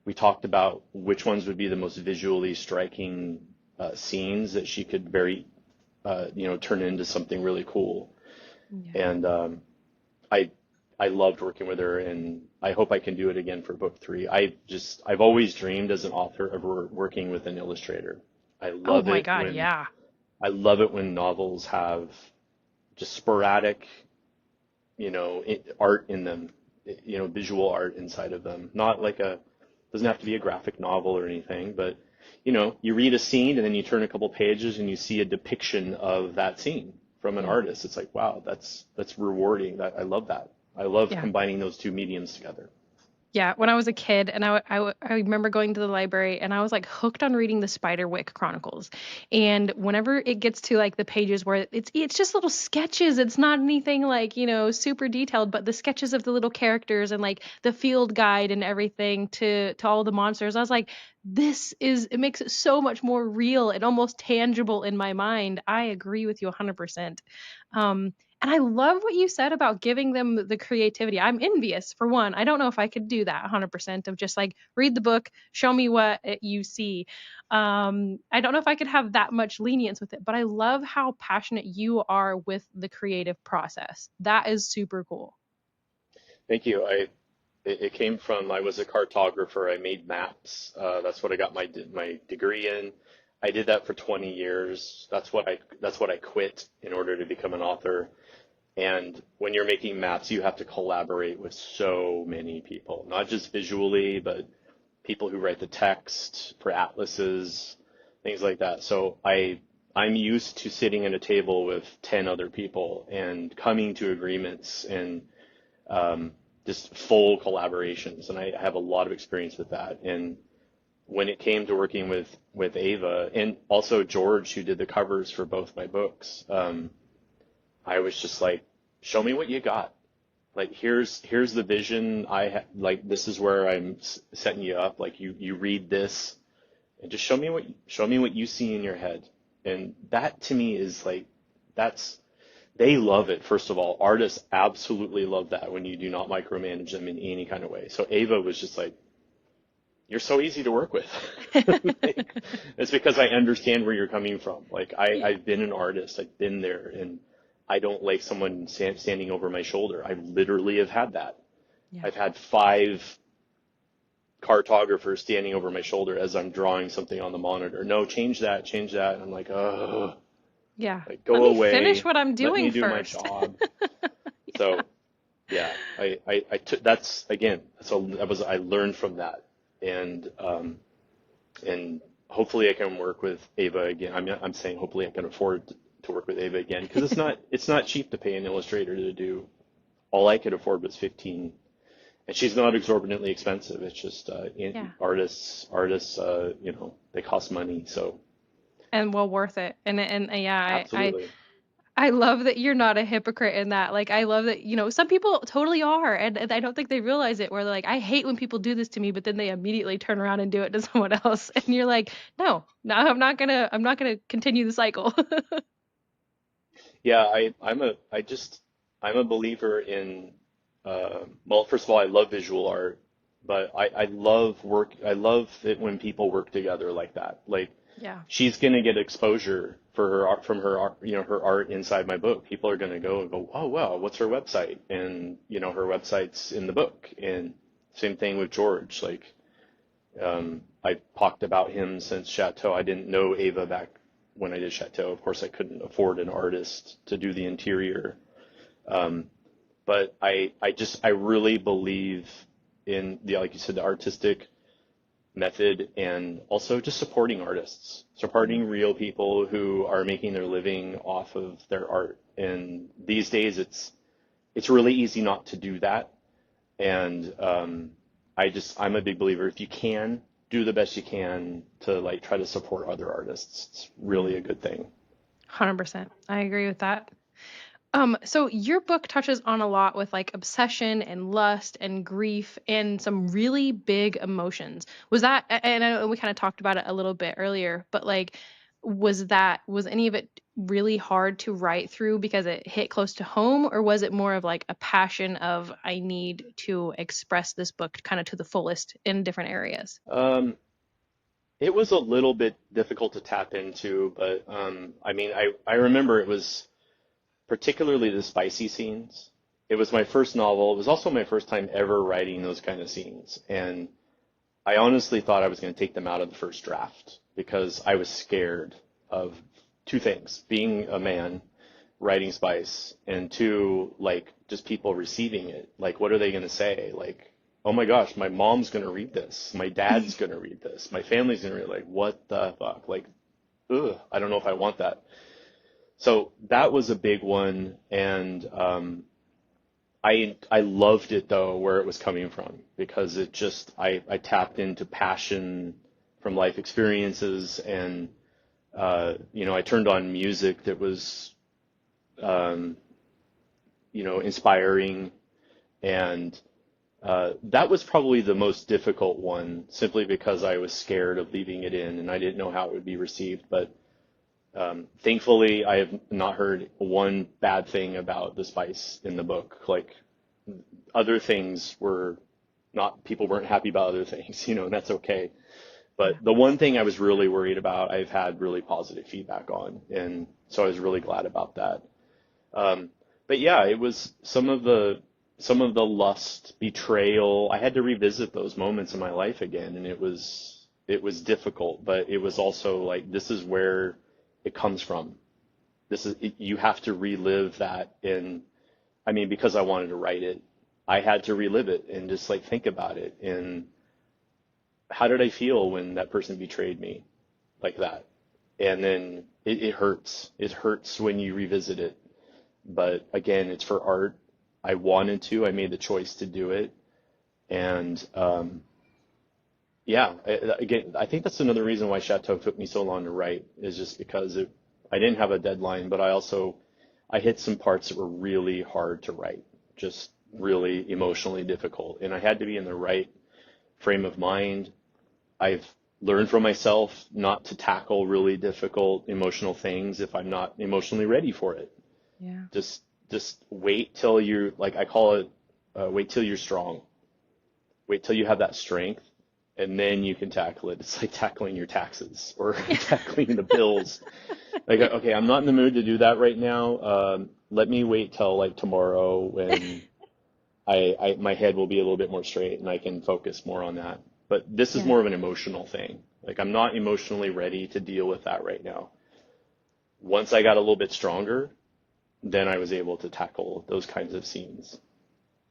we talked about which ones would be the most visually striking scenes that she could turn into something really cool. Yeah. And I I loved working with her, and I hope I can do it again for book 3. I've always dreamed as an author of working with an illustrator. I Oh love my it God, when yeah. I love it when novels have just sporadic, art in them, visual art inside of them. Not like doesn't have to be a graphic novel or anything, but you read a scene and then you turn a couple pages and you see a depiction of that scene from an Yeah. artist. It's like, wow, that's rewarding. I love that. I love Yeah. combining those two mediums together. Yeah, when I was a kid, and I remember going to the library, and I was like hooked on reading the Spiderwick Chronicles. And whenever it gets to like the pages where it's just little sketches, it's not anything like super detailed, but the sketches of the little characters and like the field guide and everything to all the monsters, I was like, it makes it so much more real and almost tangible in my mind. I agree with you 100%. And I love what you said about giving them the creativity. I'm envious, for one. I don't know if I could do that 100% of just like read the book, show me what you see. I don't know if I could have that much lenience with it, but I love how passionate you are with the creative process. That is super cool. Thank you. It came from, I was a cartographer. I made maps. That's what I got my degree in. I did that for 20 years. That's what I quit in order to become an author. And when you're making maps, you have to collaborate with so many people, not just visually, but people who write the text for atlases, things like that. So I'm used to sitting at a table with 10 other people and coming to agreements and just full collaborations. And I have a lot of experience with that. And when it came to working with Ava and also George, who did the covers for both my books, I was just like, show me what you got. Like, here's the vision like, this is where I'm setting you up. Like, you read this and just show me what you see in your head. And that to me is like, they love it. First of all, artists absolutely love that when you do not micromanage them in any kind of way. So Ava was just like, you're so easy to work with. Like, it's because I understand where you're coming from. Like, I've been an artist. I've been there, and I don't like someone standing over my shoulder. I literally have had that. Yeah. I've had 5 cartographers standing over my shoulder as I'm drawing something on the monitor. No, change that, change that. And I'm like, oh, Yeah. like, Let go me finish away. what I'm Let me doing do my first. job. So yeah, I took, that's again, I learned from that. And hopefully I can work with Ava again. I'm saying hopefully I can afford to work with Ava again, because it's not cheap to pay an illustrator to do. All I could afford was 15, and she's not exorbitantly expensive. It's just Yeah. artists, they cost money. So And well worth it. And yeah, absolutely. I love that you're not a hypocrite in that. Like, I love that, some people totally are, and I don't think they realize it, where they're like, I hate when people do this to me, but then they immediately turn around and do it to someone else. And you're like, no, no, I'm not gonna continue the cycle. Yeah, I'm a believer in, well, first of all, I love visual art, but I love it when people work together like that. Like, Yeah. she's gonna get exposure for her art from her art, her art inside my book. People are gonna go and go, oh wow, what's her website? And her website's in the book. And same thing with George. Like, I talked about him since Chateau. I didn't know Ava back when I did Chateau. Of course, I couldn't afford an artist to do the interior. Um, but I really believe in like you said, the artistic method, and also just supporting artists, supporting real people who are making their living off of their art. And these days, it's really easy not to do that. And I'm a big believer. If you can, do the best you can to like try to support other artists. It's really a good thing. 100%. I agree with that. So your book touches on a lot with like obsession and lust and grief and some really big emotions. And I know we kind of talked about it a little bit earlier, but like, was any of it really hard to write through because it hit close to home, or was it more of like a passion of, I need to express this book kind of to the fullest in different areas? Um, it was a little bit difficult to tap into, but I mean, I remember it was particularly the spicy scenes. It was my first novel. It was also my first time ever writing those kind of scenes. And I honestly thought I was going to take them out of the first draft because I was scared of 2 things: being a man writing spice, and 2, like, just people receiving it. Like, what are they going to say? Like, oh my gosh, my mom's going to read this. My dad's going to read this. My family's going to read it. Like, what the fuck? Like, ugh, I don't know if I want that. So that was a big one. And I loved it though, where it was coming from, because I tapped into passion from life experiences. And I turned on music that was um, inspiring. And that was probably the most difficult one, simply because I was scared of leaving it in and I didn't know how it would be received. But Thankfully, I have not heard one bad thing about the spice in the book. Like other things were not, people weren't happy about other things, and that's okay. Yeah. But the one thing I was really worried about, I've had really positive feedback on, and so I was really glad about that. Um, but yeah, it was some of the lust, betrayal. I had to revisit those moments in my life again, and it was difficult, but it was also like this is where it comes from. You have to relive that in, I mean, because I wanted to write it, I had to relive it and just like think about it. And how did I feel when that person betrayed me like that? And then it hurts. It hurts when you revisit it. But again, it's for art. I wanted to. I made the choice to do it. And yeah, again, I think that's another reason why Chateau took me so long to write is just because I didn't have a deadline, but I hit some parts that were really hard to write, just really emotionally difficult. And I had to be in the right frame of mind. I've learned from myself not to tackle really difficult emotional things if I'm not emotionally ready for it. Yeah. Just wait till you're like I call it, wait till you're strong. Wait till you have that strength, and then you can tackle it. It's like tackling your taxes or tackling the bills. Like, okay, I'm not in the mood to do that right now. Let me wait till like tomorrow when my head will be a little bit more straight and I can focus more on that. But this is Yeah. more of an emotional thing. Like I'm not emotionally ready to deal with that right now. Once I got a little bit stronger, then I was able to tackle those kinds of scenes.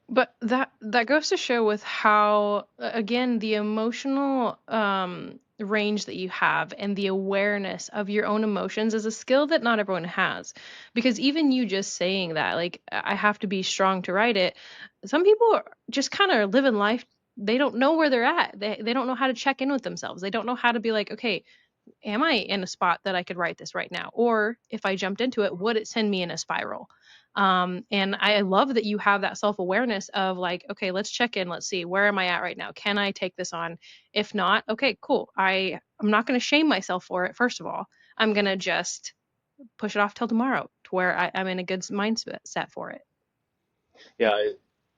But that goes to show with how again the emotional range that you have and the awareness of your own emotions is a skill that not everyone has. Because even you just saying that, like I have to be strong to write it, some people just kind of living life. They don't know where they're at. They don't know how to check in with themselves. They don't know how to be like, okay, am I in a spot that I could write this right now? Or if I jumped into it, would it send me in a spiral? And I love that you have that self awareness of like, okay, let's check in. Let's see, where am I at right now? Can I take this on? If not, okay, cool. I'm not going to shame myself for it. First of all, I'm going to just push it off till tomorrow to where I'm in a good mindset for it. Yeah,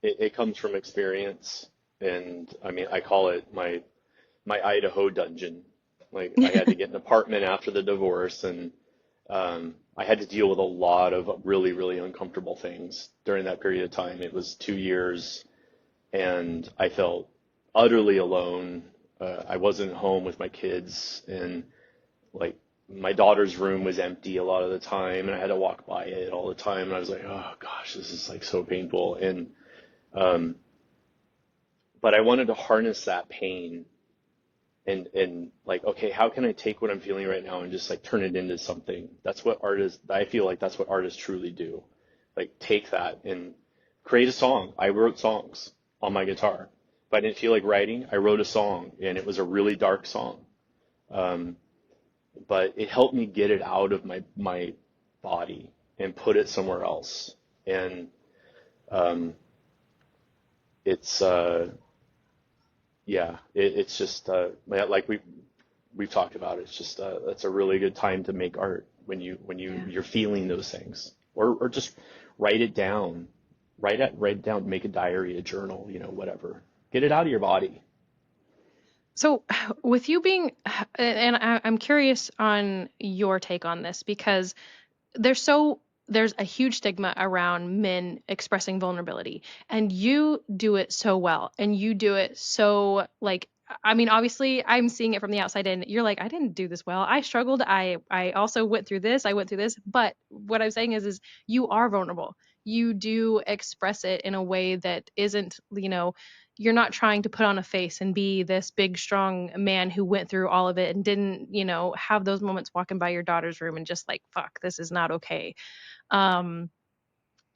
it comes from experience, and I mean, I call it my Idaho dungeon. Like I had to get an apartment after the divorce, and I had to deal with a lot of really, really uncomfortable things during that period of time. It was 2 years, and I felt utterly alone. I wasn't home with my kids, and like my daughter's room was empty a lot of the time, and I had to walk by it all the time. And I was like, oh gosh, this is like so painful. And um, but I wanted to harness that pain and like, okay, how can I take what I'm feeling right now and just like turn it into something? That's what artists, I feel like that's what artists truly do. Like take that and create a song. I wrote songs on my guitar. If I didn't feel like writing, I wrote a song and it was a really dark song. Um, but it helped me get it out of my body and put it somewhere else. And um, it's yeah, it's just like we've talked about. It's just that's a really good time to make art when Yeah. you're feeling those things, or just write it down, write it down, make a diary, a journal, whatever. Get it out of your body. So, with you being, and I'm curious on your take on this because there's a huge stigma around men expressing vulnerability, and you do it so well, and you do it so like. I mean, obviously, I'm seeing it from the outside in. You're like, I didn't do this well. I struggled. I also went through this. I went through this. But what I'm saying is you are vulnerable. You do express it in a way that isn't, you're not trying to put on a face and be this big, strong man who went through all of it and didn't, have those moments walking by your daughter's room and just like, fuck, this is not okay. um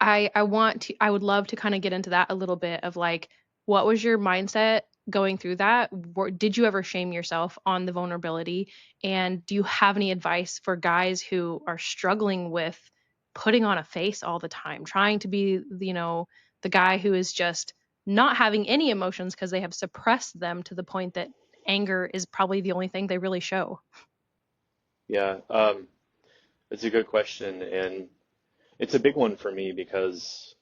I would love to kind of get into that a little bit of like, what was your mindset going through that? Did you ever shame yourself on the vulnerability? And do you have any advice for guys who are struggling with putting on a face all the time, trying to be, the guy who is just not having any emotions because they have suppressed them to the point that anger is probably the only thing they really show? Yeah. It's a good question, and it's a big one for me because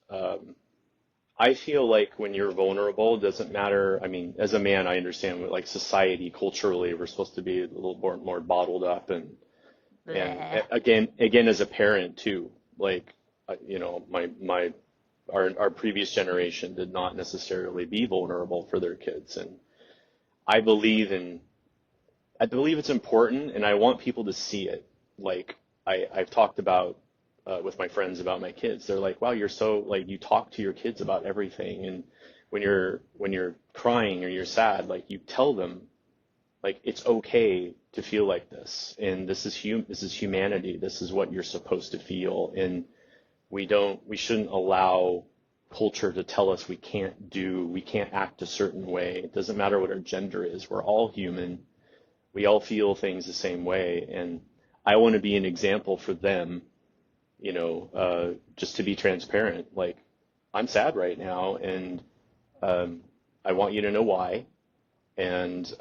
I feel like when you're vulnerable, it doesn't matter. I mean, as a man, I understand what, like society, culturally, we're supposed to be a little more bottled up, and Bleh. again as a parent too. Like, my our previous generation did not necessarily be vulnerable for their kids, and I believe in I believe it's important, and I want people to see it. Like I've talked about with my friends about my kids. They're like, "Wow, you're so like you talk to your kids about everything." And when you're crying or you're sad, like you tell them like it's okay to feel like this, and this is humanity. This is what you're supposed to feel, and we shouldn't allow culture to tell us we can't act a certain way. It doesn't matter what our gender is. We're all human. We all feel things the same way, and I want to be an example for them, just to be transparent. Like, I'm sad right now, and I want you to know why. And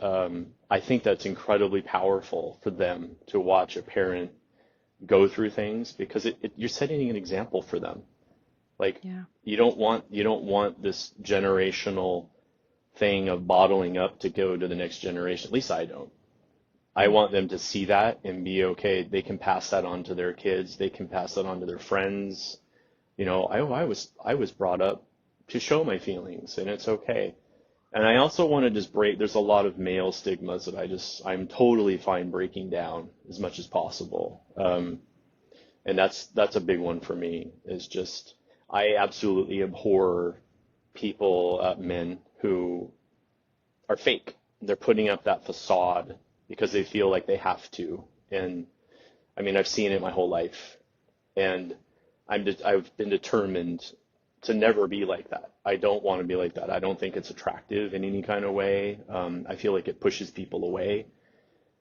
I think that's incredibly powerful for them to watch a parent go through things because you're setting an example for them. Like, Yeah. you don't want this generational thing of bottling up to go to the next generation. At least I don't. I Yeah. want them to see that and be okay. They can pass that on to their kids. They can pass that on to their friends. I was brought up to show my feelings, and it's okay. And I also want to just break. There's a lot of male stigmas that I'm totally fine breaking down as much as possible. And that's a big one for me. Is just I absolutely abhor people, men who are fake. They're putting up that facade because they feel like they have to. And I mean, I've seen it my whole life, and I've been determined to never be like that. I don't want to be like that. I don't think it's attractive in any kind of way. I feel like it pushes people away.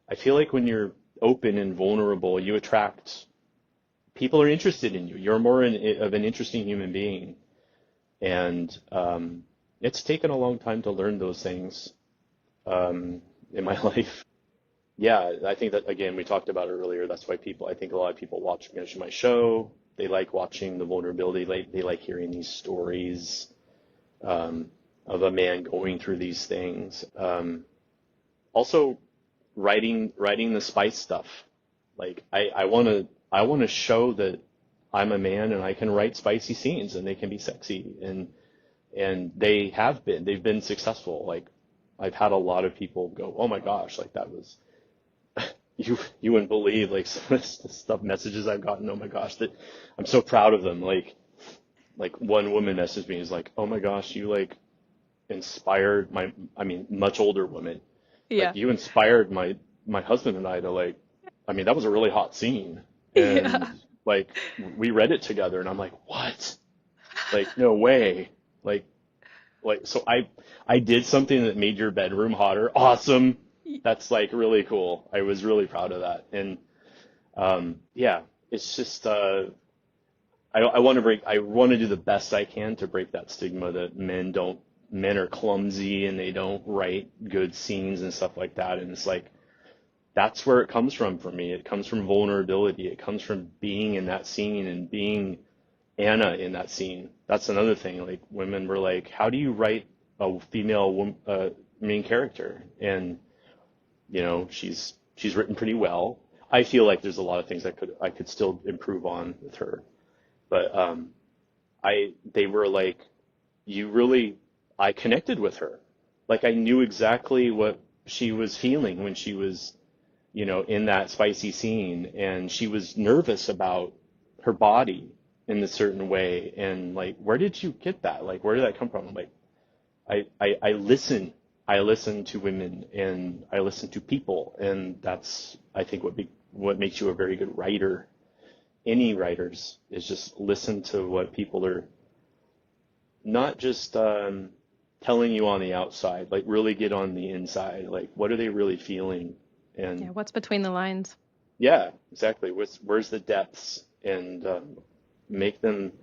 I feel like when you're open and vulnerable, you attract people are interested in you. You're more of an interesting human being, and it's taken a long time to learn those things in my life. Yeah, I think that again, we talked about it earlier. That's why I think a lot of people watch my show. They like watching the vulnerability. They like hearing these stories of a man going through these things. Also, writing the spice stuff. Like I want to show that I'm a man and I can write spicy scenes and they can be sexy and they've been successful. Like I've had a lot of people go, "Oh my gosh, like that was." You wouldn't believe like some of the stuff messages I've gotten. Oh my gosh, that I'm so proud of them. Like one woman messaged me is like, "Oh my gosh, you like inspired I mean much older woman. Like Yeah. you inspired my husband and I to like I mean that was a really hot scene and Yeah. like we read it together and I'm like, "What? Like no way." Like so I did something that made your bedroom hotter. Awesome. That's like really cool. I was really proud of that. And yeah, it's just I want to do the best I can to break that stigma that men are clumsy and they don't write good scenes and stuff like that. And it's like that's where it comes from for me. It comes from vulnerability. It comes from being in that scene and being Anna in that scene. That's another thing. Like women were like, "How do you write a main character?" And she's written pretty well. I feel like there's a lot of things I could still improve on with her, but I they were like, you really I connected with her. Like I knew exactly what she was feeling when she was in that spicy scene, and she was nervous about her body in a certain way, and like, where did you get that? Like, where did that come from? Like, I listen. I listen to women and I listen to people, and that's I think what makes you a very good writer. Any writers is just listen to what people are not just telling you on the outside, like really get on the inside. Like what are they really feeling? Yeah. And What's between the lines? yeah, exactly. Where's the depths? And make them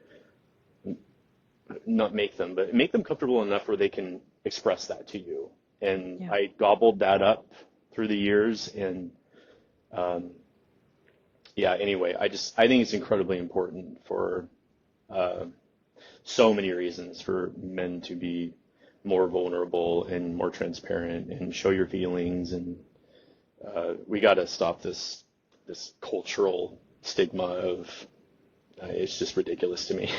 not make them, but make them comfortable enough where they can express that to you. And Yeah. I gobbled that up through the years, and um, yeah, anyway, I think it's incredibly important for uh, so many reasons for men to be more vulnerable and more transparent and show your feelings. And we got to stop this cultural stigma of it's just ridiculous to me.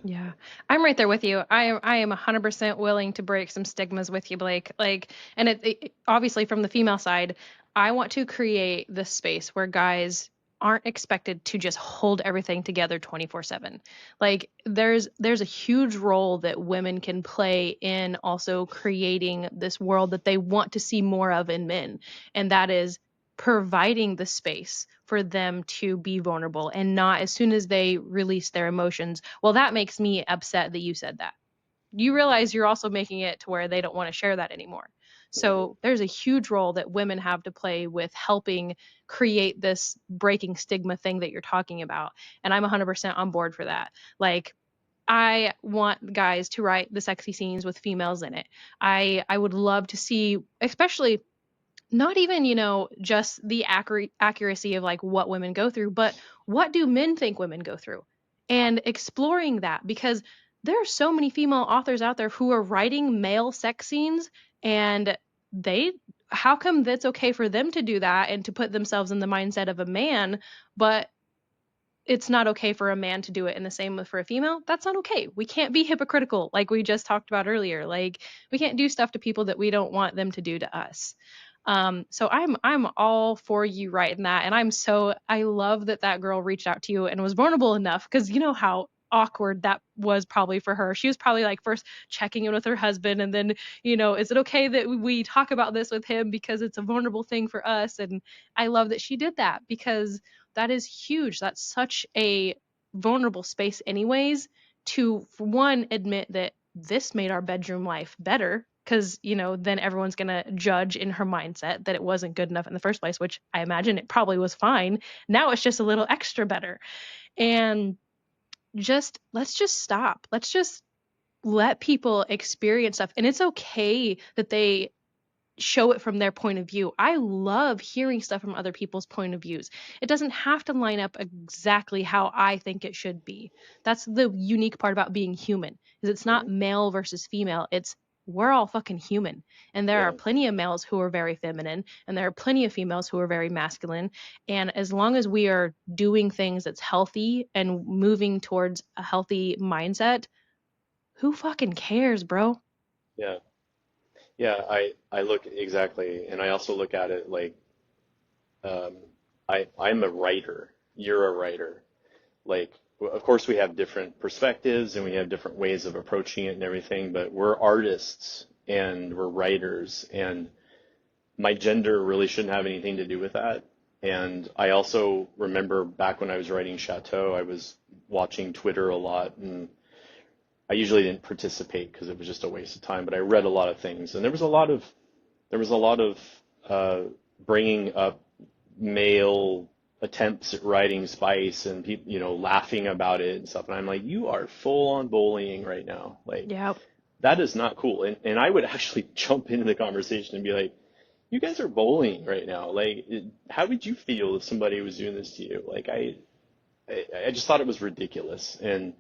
Yeah, I'm right there with you. I am 100% willing to break some stigmas with you, Blake. Like, and obviously from the female side, I want to create this space where guys aren't expected to just hold everything together 24/7. Like, there's a huge role that women can play in also creating this world that they want to see more of in men, and that is providing the space for them to be vulnerable and not as soon as they release their emotions. Well, that makes me upset that you said that. You realize you're also making it to where they don't want to share that anymore. Mhm. So there's a huge role that women have to play with helping create this breaking stigma thing that you're talking about. And I'm 100% on board for that. Like, I want guys to write the sexy scenes with females in it. I would love to see, especially not even, just the accuracy of like what women go through, but what do men think women go through? And exploring that, because there are so many female authors out there who are writing male sex scenes, and they how come that's okay for them to do that and to put themselves in the mindset of a man, but it's not okay for a man to do it, and the same for a female? That's not okay. We can't be hypocritical like we just talked about earlier. Like, we can't do stuff to people that we don't want them to do to us. So I'm all for you writing that, and I love that that girl reached out to you and was vulnerable enough, because you know how awkward that was probably for her. She was probably like first checking in with her husband, and then, is it okay that we talk about this with him because it's a vulnerable thing for us? And I love that she did that, because that is huge. That's such a vulnerable space anyways, to, for one, admit that this made our bedroom life better, because then everyone's going to judge in her mindset that it wasn't good enough in the first place, which I imagine it probably was fine. Now it's just a little extra better. And just let's just stop. Let's just let people experience stuff, and it's okay that they show it from their point of view. I love hearing stuff from other people's point of views. It doesn't have to line up exactly how I think it should be. That's the unique part about being human. Is it's not Mhm. male versus female. It's we're all fucking human. And there are Yeah, plenty of males who are very feminine, and there are plenty of females who are very masculine. And as long as we are doing things that's healthy and moving towards a healthy mindset, who fucking cares, bro? yeah, yeah. I look exactly, and I also look at it like um, I'm a writer. You're a writer. Like, of course, we have different perspectives and we have different ways of approaching it and everything, but we're artists and we're writers, and my gender really shouldn't have anything to do with that. And I also remember back when I was writing Chateau, I was watching Twitter a lot, and I usually didn't participate because it was just a waste of time, but I read a lot of things, and there was a lot of uh, bringing up male attempts at writing spice and people, laughing about it and stuff. And I'm like, you are full on bullying right now. Like, Yeah. that is not cool. And I would actually jump into the conversation and be like, you guys are bullying right now. Like, how would you feel if somebody was doing this to you? Like, I just thought it was ridiculous. And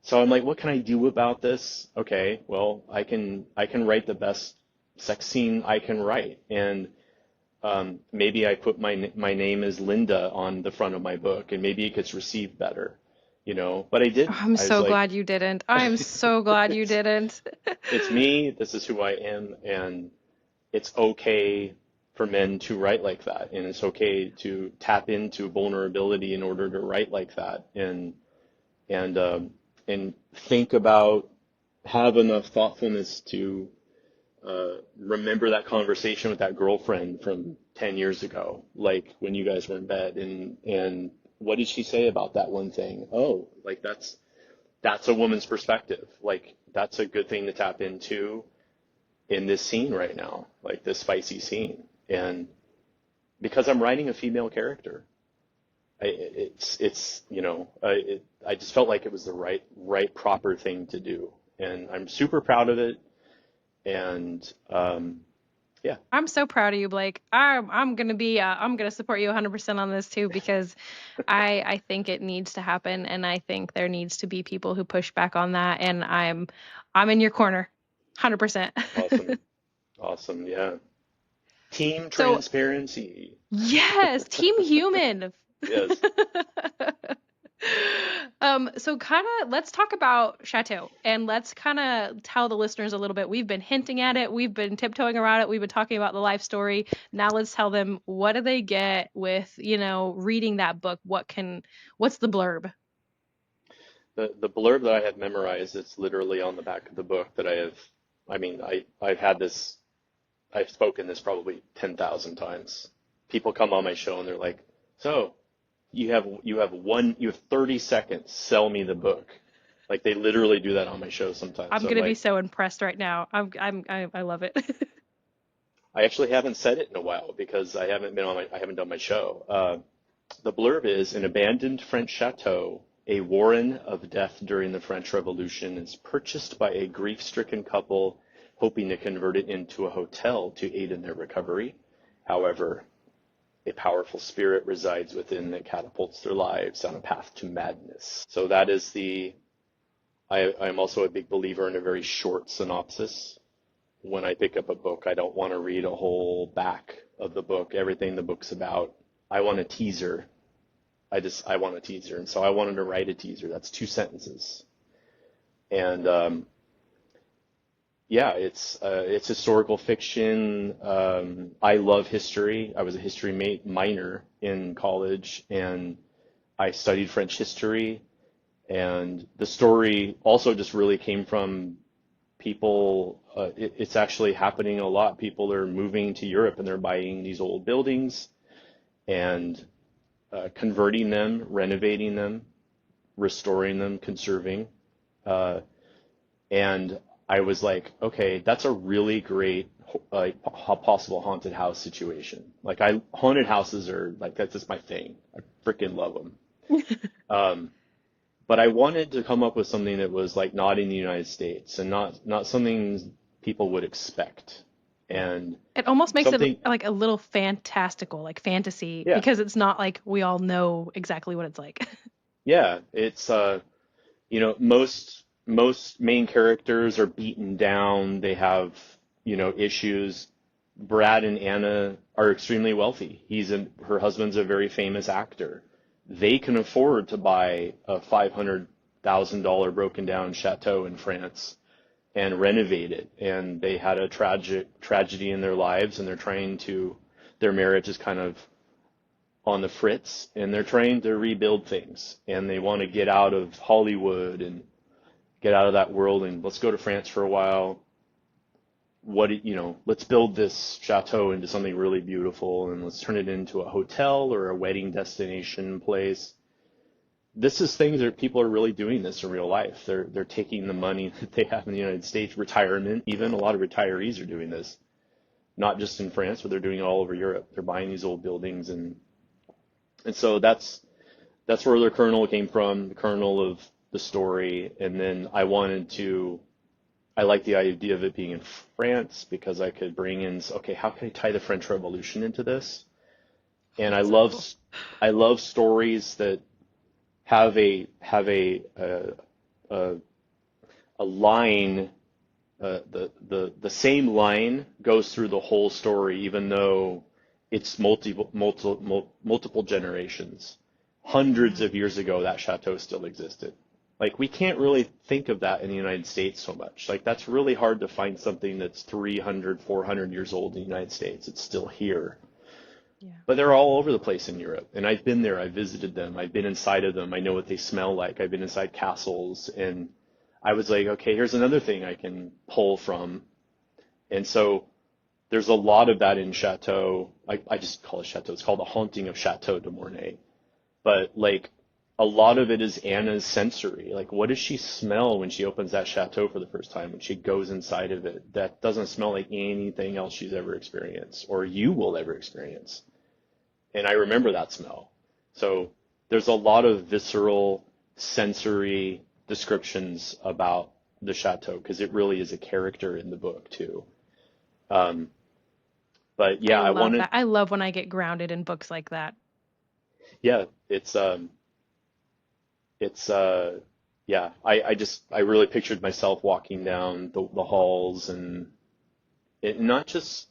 so I'm like, what can I do about this? Okay, well, I can write the best sex scene I can write, and maybe I put my name as Linda on the front of my book, and maybe it gets received better, But I didn't. I'm I was so like, glad you didn't. I'm so glad you it's didn't. it's me. This is who I am, and it's okay for men to write like that, and it's okay to tap into vulnerability in order to write like that, and think about, have enough thoughtfulness to remember that conversation with that girlfriend from 10 years ago, like when you guys were in bed, and what did she say about that one thing? Oh, like that's a woman's perspective. Like, that's a good thing to tap into in this scene right now, like this spicy scene. And because I'm writing a female character, I just felt like it was the right proper thing to do, and I'm super proud of it. And Yeah, I'm so proud of you, Blake. I'm gonna support you 100% on this too because I think it needs to happen, and I think there needs to be people who push back on that, and I'm in your corner, 100%. awesome, awesome. Yeah, team So transparency. yes, Team Human. Yes. So kind of let's talk about Chateau and let's kind of tell the listeners a little bit. We've been hinting at it, we've been tiptoeing around it, we've been talking about the life story. Now let's tell them what do they get with, reading that book? What's the blurb? The blurb that I have memorized, it's literally on the back of the book that I have. I mean, I've had this. I've spoken this probably 10,000 times. People come on my show and they're like, "So you have 30 seconds. Sell me the book." Like they literally do that on my show sometimes. I'm So I'm gonna be like, so impressed right now. I love it. I actually haven't said it in a while because I haven't done my show. The blurb is an abandoned French chateau, a warren of death during the French Revolution, is purchased by a grief-stricken couple hoping to convert it into a hotel to aid in their recovery. However, a powerful spirit resides within that catapults their lives on a path to madness. So that is I'm also a big believer in a very short synopsis. When I pick up a book, I don't want to read a whole back of the book, everything the book's about. I want a teaser. I want a teaser. And so I wanted to write a teaser. That's 2 sentences. And yeah, it's historical fiction. I love history. I was a history minor in college, and I studied French history. And the story also just really came from people. It's actually happening a lot. People are moving to Europe and they're buying these old buildings and converting them, renovating them, restoring them, conserving. Uh, and I was like, okay, that's a really great possible haunted house situation. Like haunted houses are like that's just my thing. I freaking love them. Um, but I wanted to come up with something that was like not in the United States and not something people would expect. And It almost makes it something, like a little fantastical, like fantasy, yeah, because it's not like we all know exactly what it's like. yeah, it's most main characters are beaten down. They have, issues. Brad and Anna are extremely wealthy. Her husband's a very famous actor. They can afford to buy a $500,000 broken down chateau in France and renovate it. And they had a tragic tragedy in their lives, and their marriage is kind of on the fritz, and they're trying to rebuild things, and they want to get out of Hollywood and get out of that world, and let's go to France for a while. Let's build this chateau into something really beautiful, and let's turn it into a hotel or a wedding destination place. This is things that people are really doing this in real life. They're taking the money that they have in the United States, retirement, even a lot of retirees are doing this, not just in France, but they're doing it all over Europe. They're buying these old buildings, and so that's where the kernel came from, the kernel of the story. And then I like the idea of it being in France because I could bring in, okay, how can I tie the French Revolution into this? And That's so cool. I love stories that have a line, the same line goes through the whole story, even though it's multiple generations. Hundreds of years ago, that chateau still existed. Like we can't really think of that in the United States so much. Like that's really hard to find something that's 300, 400 years old in the United States. It's still here. Yeah. But they're all over the place in Europe. And I've been there. I've visited them. I've been inside of them. I know what they smell like. I've been inside castles. And I was like, okay, here's another thing I can pull from. And so there's a lot of that in Chateau. I just call it Chateau. It's called The Haunting of Chateau de Mornay. But like a lot of it is Anna's sensory. Like what does she smell when she opens that chateau for the first time, when she goes inside of it? That doesn't smell like anything else she's ever experienced or you will ever experience. And I remember that smell. So there's a lot of visceral sensory descriptions about the chateau because it really is a character in the book too. Um, But I yeah, I love wanted, that. I love when I get grounded in books like that. yeah, it's, yeah, I really pictured myself walking down the halls and not just,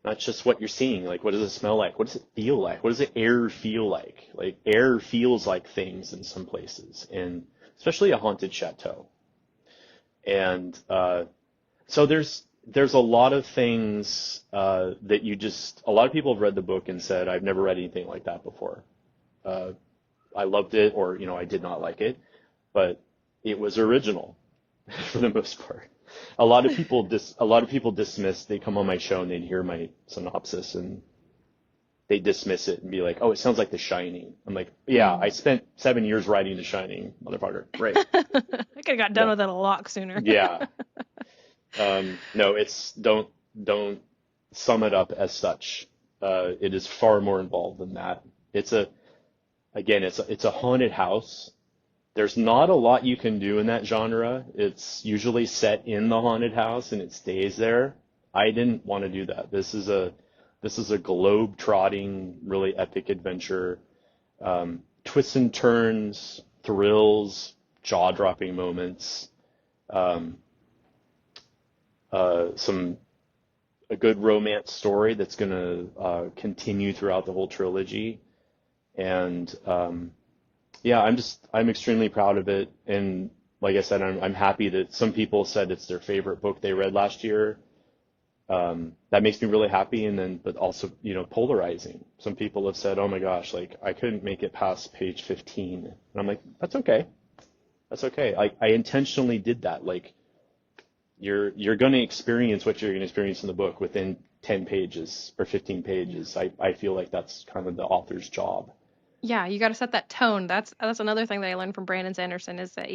not just what you're seeing, like what does it smell like? What does it feel like? What does the air feel like? Like air feels like things in some places, and especially a haunted chateau. And so there's a lot of things that you just a lot of people have read the book and said, I've never read anything like that before. Uh, I loved it, or I did not like it, but it was original for the most part. A lot of people dismiss. They come on my show and they'd hear my synopsis and they dismiss it and be like, "Oh, it sounds like The Shining." I'm like, "Yeah, I Mm. spent 7 years writing The Shining, motherfucker." Right? I could have got done No. with it a lot sooner. Yeah. No. It's don't sum it up as such. It is far more involved than that. It's a again, it's a haunted house. There's not a lot you can do in that genre. It's usually set in the haunted house and it stays there. I didn't want to do that. This is a globe-trotting, really epic adventure. Twists and turns, thrills, jaw-dropping moments, um, some a good romance story that's going to continue throughout the whole trilogy. And yeah, I'm extremely proud of it. And like I said, I'm happy that some people said it's their favorite book they read last year. That makes me really happy. And then, but also, polarizing. Some people have said, "Oh my gosh, like I couldn't make it past page 15." And I'm like, "That's okay. That's okay." I intentionally did that. Like you're going to experience what you're going to experience in the book within 10 pages or 15 pages. I feel like that's kind of the author's job. Yeah, you got to set that tone. That's another thing that I learned from Brandon Sanderson is that,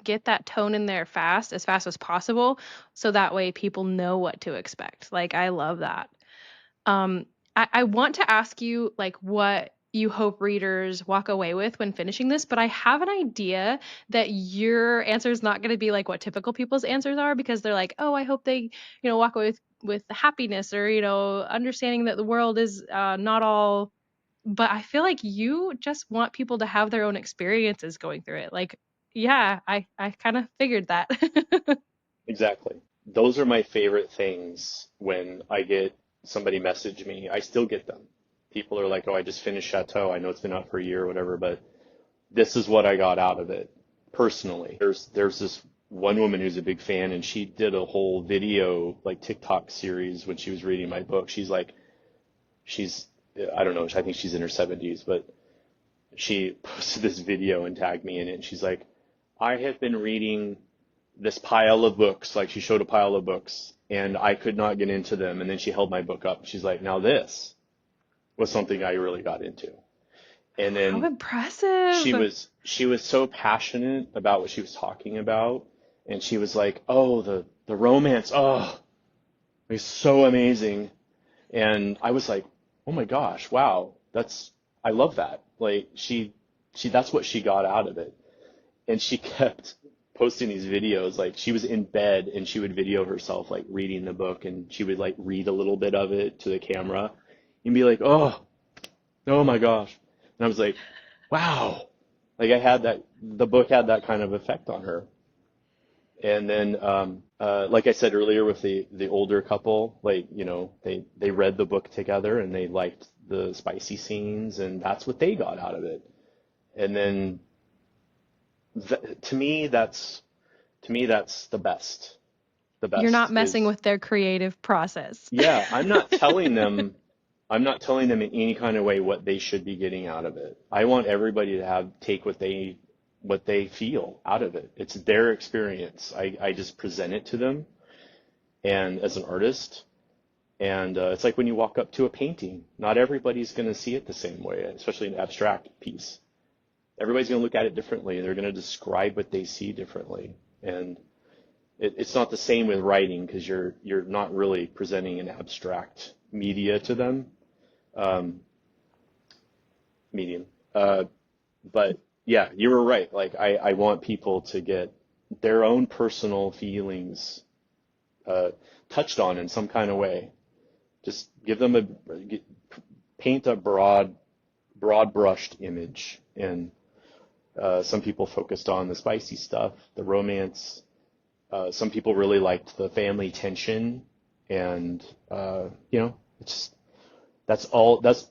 get that tone in there fast as possible, so that way people know what to expect. Like I love that. Um, I want to ask you like what you hope readers walk away with when finishing this, but I have an idea that your answer is not going to be like what typical people's answers are because they're like, oh, I hope they, walk away with happiness or, understanding that the world is not all. But I feel like you just want people to have their own experiences going through it. Like, yeah, I kind of figured that. Exactly. Those are my favorite things when I get somebody message me. I still get them. People are like, "Oh, I just finished Chateau. I know it's been out for a year or whatever, but this is what I got out of it personally." There's this one woman who's a big fan and she did a whole video like TikTok series when she was reading my book. She's I don't know, I think she's in her 70s, but she posted this video and tagged me in it and she's like, "I have been reading this pile of books," like she showed a pile of books, "and I could not get into them." And then she held my book up. She's like, "Now this was something I really got into." And How then she impressive. was she was so passionate about what she was talking about, and she was like, "Oh, the romance, oh, it's so amazing." And I was like, "Oh my gosh, wow, I love that." Like she that's what she got out of it. And she kept posting these videos. Like she was in bed and she would video herself like reading the book and she would like read a little bit of it to the camera and be like, oh my gosh. And I was like, wow. Like the book had that kind of effect on her. And then, like I said earlier with the older couple, like, they read the book together and they liked the spicy scenes and that's what they got out of it. And then to me, that's the best. The You're not best messing is, with their creative process. yeah, I'm not telling them in any kind of way what they should be getting out of it. I want everybody to take what they feel out of it. It's their experience. I just present it to them and as an artist. And it's like when you walk up to a painting, not everybody's going to see it the same way, especially an abstract piece. Everybody's going to look at it differently. They're going to describe what they see differently. And it's not the same with writing because you're not really presenting an abstract media to them, um, medium. But yeah, you were right. Like I want people to get their own personal feelings touched on in some kind of way. Just give them paint a broad brushed image. And some people focused on the spicy stuff, the romance. Some people really liked the family tension, and it's just, that's all. That's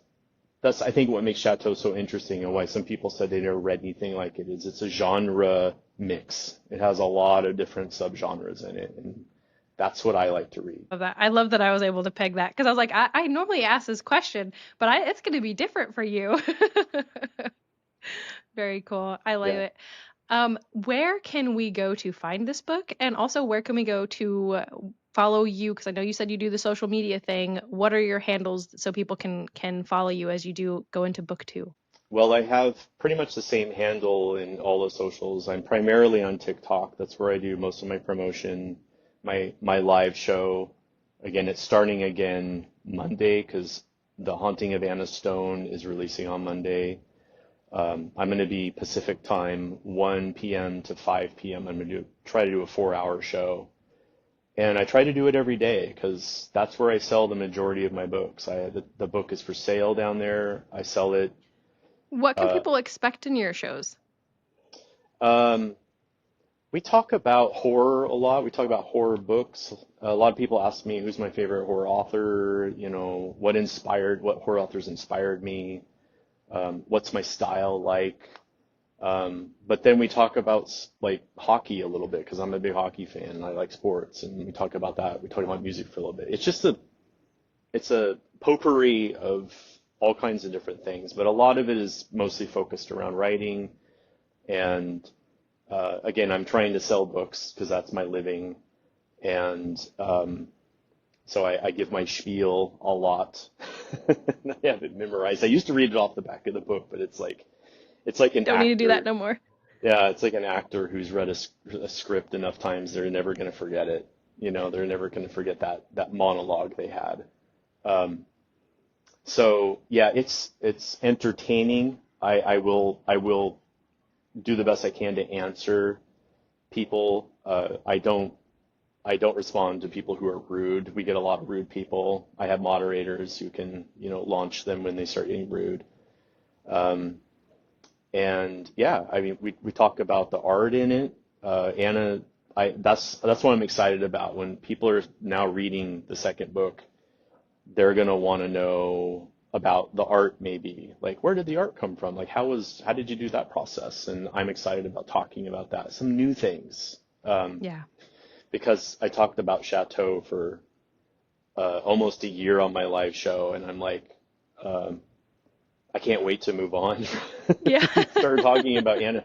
I think what makes Chateau so interesting, and why some people said they never read anything like it. Is it's a genre mix. It has a lot of different subgenres in it, and that's what I like to read. Love that. I love that I was able to peg that because I was like, I normally ask this question, but it's going to be different for you. Very cool. I love Yeah. it. Where can we go to find this book? And also, where can we go to follow you? Because I know you said you do the social media thing. What are your handles so people can follow you as you do go into book two? Well, I have pretty much the same handle in all the socials. I'm primarily on TikTok. That's where I do most of my promotion, my live show. Again, it's starting again Monday because The Haunting of Anna Stone is releasing on Monday. I'm going to be Pacific time, 1 p.m. to 5 p.m. I'm going to try to do a 4-hour show. And I try to do it every day because that's where I sell the majority of my books. The book is for sale down there. I sell it. What can Uh, people expect in your shows? um, we talk about horror a lot. We talk about horror books. A lot of people ask me who's my favorite horror author, what horror authors inspired me, what's my style like. But then we talk about like hockey a little bit because I'm a big hockey fan and I like sports, and we talk about that. We talk about music for a little bit. It's a potpourri of all kinds of different things, but a lot of it is mostly focused around writing. And again, I'm trying to sell books because that's my living, and so I give my spiel a lot. I have it memorized. I used to read it off the back of the book, but it's like an Don't need to do that actor. no more. Yeah, it's like an actor who's read a script enough times, they're never going to forget it. They're never going to forget that monologue they had. Um, so yeah, it's entertaining. I will do the best I can to answer people. I don't respond to people who are rude. We get a lot of rude people. I have moderators who can launch them when they start getting rude. Um, And yeah, I mean, we talk about the art in it. Anna, that's what I'm excited about. When people are now reading the second book, they're gonna want to know about the art, maybe. Like, where did the art come from? Like, how did you do that process? And I'm excited about talking about that. Some new things. Yeah. Because I talked about Chateau for almost a year on my live show, and I'm like, um, I can't wait to move on. Yeah. Start talking about Anna.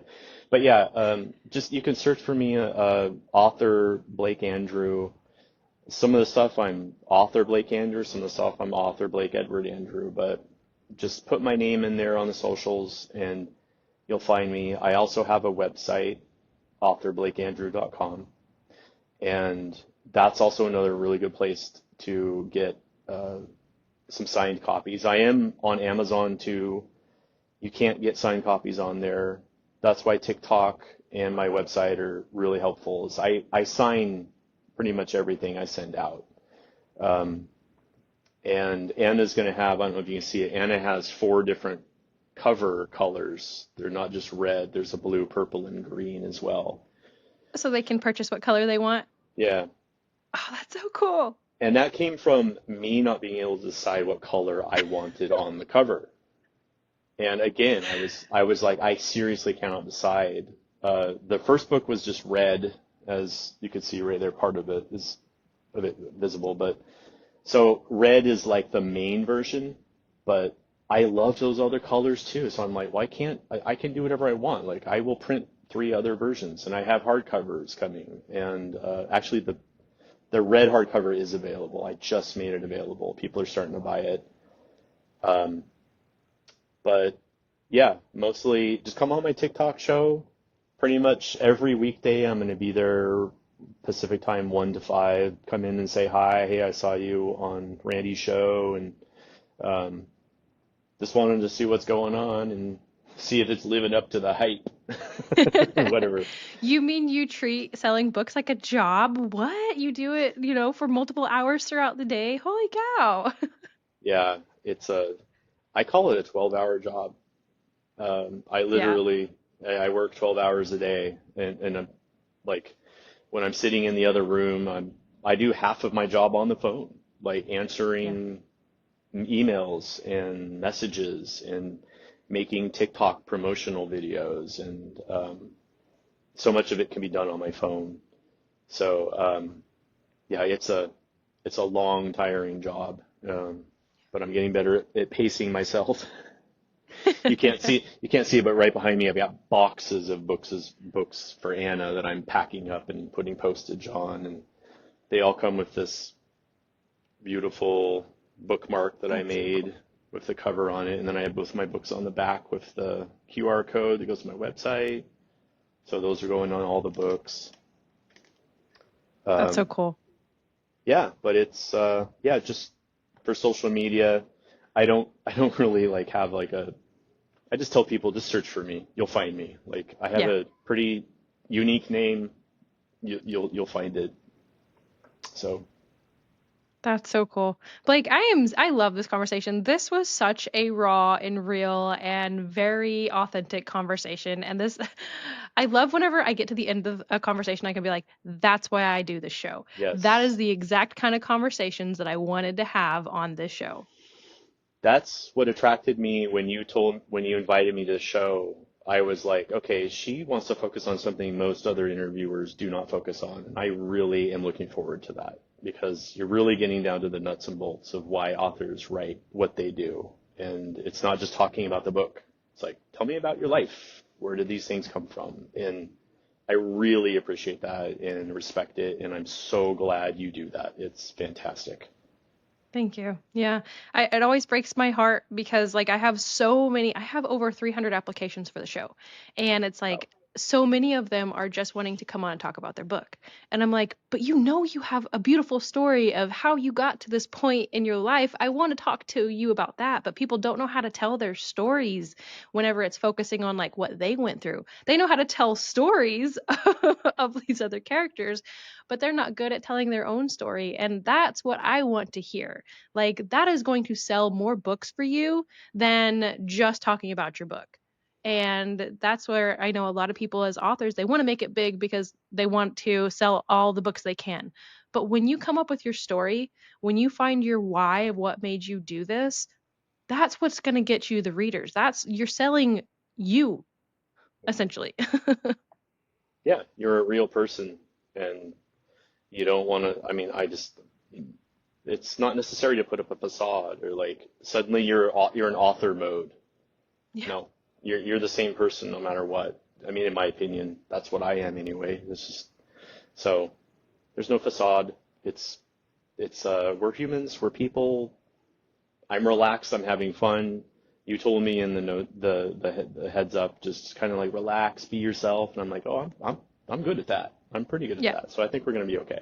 But yeah, just you can search for me, author Blake Andrew. Some of the stuff I'm author Blake Andrew, some of the stuff I'm author Blake Edward Andrew. But just put my name in there on the socials and you'll find me. I also have a website, authorblakeandrew.com. And that's also another really good place to get some signed copies. I am on Amazon too. You can't get signed copies on there. That's why TikTok and my website are really helpful. Is I sign pretty much everything I send out. Um, and Anna's going to have, I don't know if you can see it, Anna has 4 different cover colors. They're not just red. There's a blue, purple, and green as well. So they can purchase what color they want. Yeah. Oh, that's so cool. And that came from me not being able to decide what color I wanted on the cover. And again, I was like, I seriously cannot decide. The first book was just red, as you can see right there. Part of it is a bit visible, but so red is like the main version, but I love those other colors too. So I'm like, why can't I can do whatever I want? Like I will print 3 other versions, and I have hardcovers coming. And actually, the red hardcover is available. I just made it available. People are starting to buy it. Um, But yeah, mostly just come on my TikTok show. Pretty much every weekday, I'm going to be there Pacific time, 1 to 5. Come in and say hi. Hey, I saw you on Randy's show, and um, just wanted to see what's going on and see if it's living up to the hype. Whatever. You mean you treat selling books like a job? What? You do it, for multiple hours throughout the day? Holy cow. Yeah, I call it a 12-hour job. I Yeah. literally, I work 12 hours a day, and I'm like, when I'm sitting in the other room, I do half of my job on the phone, like Yeah. answering emails and messages and making TikTok promotional videos, and so much of it can be done on my phone. So yeah, it's a long, tiring job, but I'm getting better at pacing myself. You can't see it, but right behind me, I've got boxes of books for Anna that I'm packing up and putting postage on, and they all come with this beautiful bookmark that I That's so cool. made with the cover on it, and then I have both my books on the back with the QR code that goes to my website. So those are going on all the books. That's so Um, cool. yeah, but it's yeah, just for social media, I don't really like have like a I just tell people just search for me. You'll find me. Like I have Yeah. a pretty unique name. You'll find it. So That's so cool. Blake, I love this conversation. This was such a raw and real and very authentic conversation. And this I love whenever I get to the end of a conversation, I can be like, that's why I do this show. That is yes, the exact kind of conversations that I wanted to have on this show. that's what attracted me when you invited me to the show. I was like, okay, she wants to focus on something most other interviewers do not focus on, and I really am looking forward to that because you're really getting down to the nuts and bolts of why authors write what they do, and it's not just talking about the book. It's like, tell me about your life. Where did these things come from? And I really appreciate that and respect it, and I'm so glad you do that. It's fantastic. Thank you. Yeah. It always breaks my heart because like I have over 300 applications for the show. And it's Wow. like so many of them are just wanting to come on and talk about their book. And I'm like, but you have a beautiful story of how you got to this point in your life. I want to talk to you about that, but people don't know how to tell their stories whenever it's focusing on like what they went through. They know how to tell stories of these other characters, but they're not good at telling their own story. And that's what I want to hear. Like that is going to sell more books for you than just talking about your book. And that's where I know a lot of people as authors, they want to make it big because they want to sell all the books they can. But when you come up with your story, when you find your why of what made you do this, that's what's going to get you the readers. That's you're selling you essentially. Yeah, you're a real person, and you don't want to. I mean, it's not necessary to put up a facade or like suddenly you're in author mode. Yeah. No, you're the same person no matter what. I mean, in my opinion, that's what I am anyway. It's just so there's no facade. It's we're humans, we're people. I'm relaxed. I'm having fun. You told me in the note, the heads up, just kind of like relax, be yourself, and I'm like, oh, I'm good at that. I'm pretty good at Yeah. that. So I think we're gonna be okay.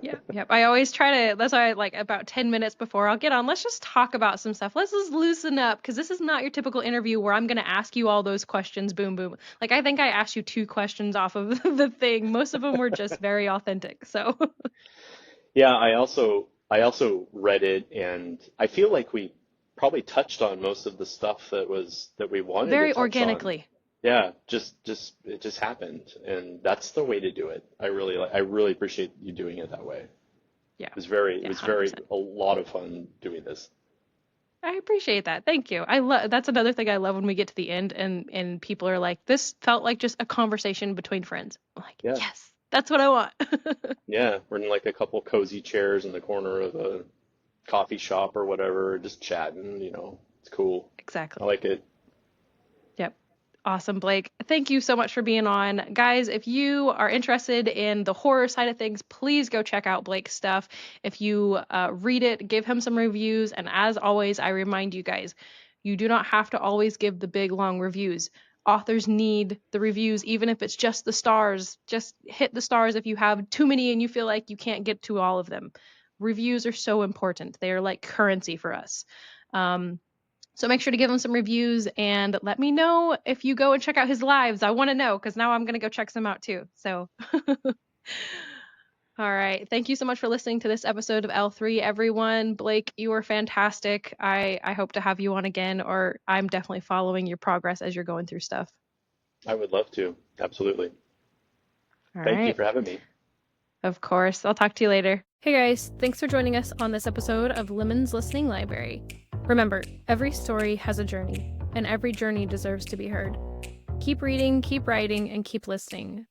Yeah, yep. I always try to, that's why I like about 10 minutes before I'll get on, let's just talk about some stuff. Let's just loosen up because this is not your typical interview where I'm going to ask you all those questions, boom, boom. Like, I think I asked you two questions off of the thing. Most of them were just very authentic. So, Yeah, I also read it, and I feel like we probably touched on most of the stuff that we wanted to very touch on. organically. Yeah, just it just happened, and that's the way to do it. I really appreciate you doing it that way. Yeah, It yeah, was very 100%. a lot of fun doing this. I appreciate that. Thank you. I love that's another thing I love when we get to the end and people are like, this felt like just a conversation between friends. I'm like, Yeah, yes, that's what I want. yeah, we're in like a couple cozy chairs in the corner of a coffee shop or whatever, just chatting. It's cool. I Exactly. like it. Yep. Awesome, Blake. Thank you so much for being on. Guys, if you are interested in the horror side of things, please go check out Blake's stuff. If you read it, give him some reviews. And as always, I remind you guys, you do not have to always give the big, long reviews. Authors need the reviews, even if it's just the stars. Just hit the stars if you have too many and you feel like you can't get to all of them. Reviews are so important, they are like currency for us. Um, So make sure to give him some reviews and let me know if you go and check out his lives. I want to know because now I'm going to go check some out too. So, all right. Thank you so much for listening to this episode of L3, everyone. Blake, you were fantastic. I hope to have you on again, or I'm definitely following your progress as you're going through stuff. I would love to. Absolutely. All Thank you right. for having me. Of course. I'll talk to you later. Hey guys, thanks for joining us on this episode of Lemon's Listening Library. Remember, every story has a journey, and every journey deserves to be heard. Keep reading, keep writing, and keep listening.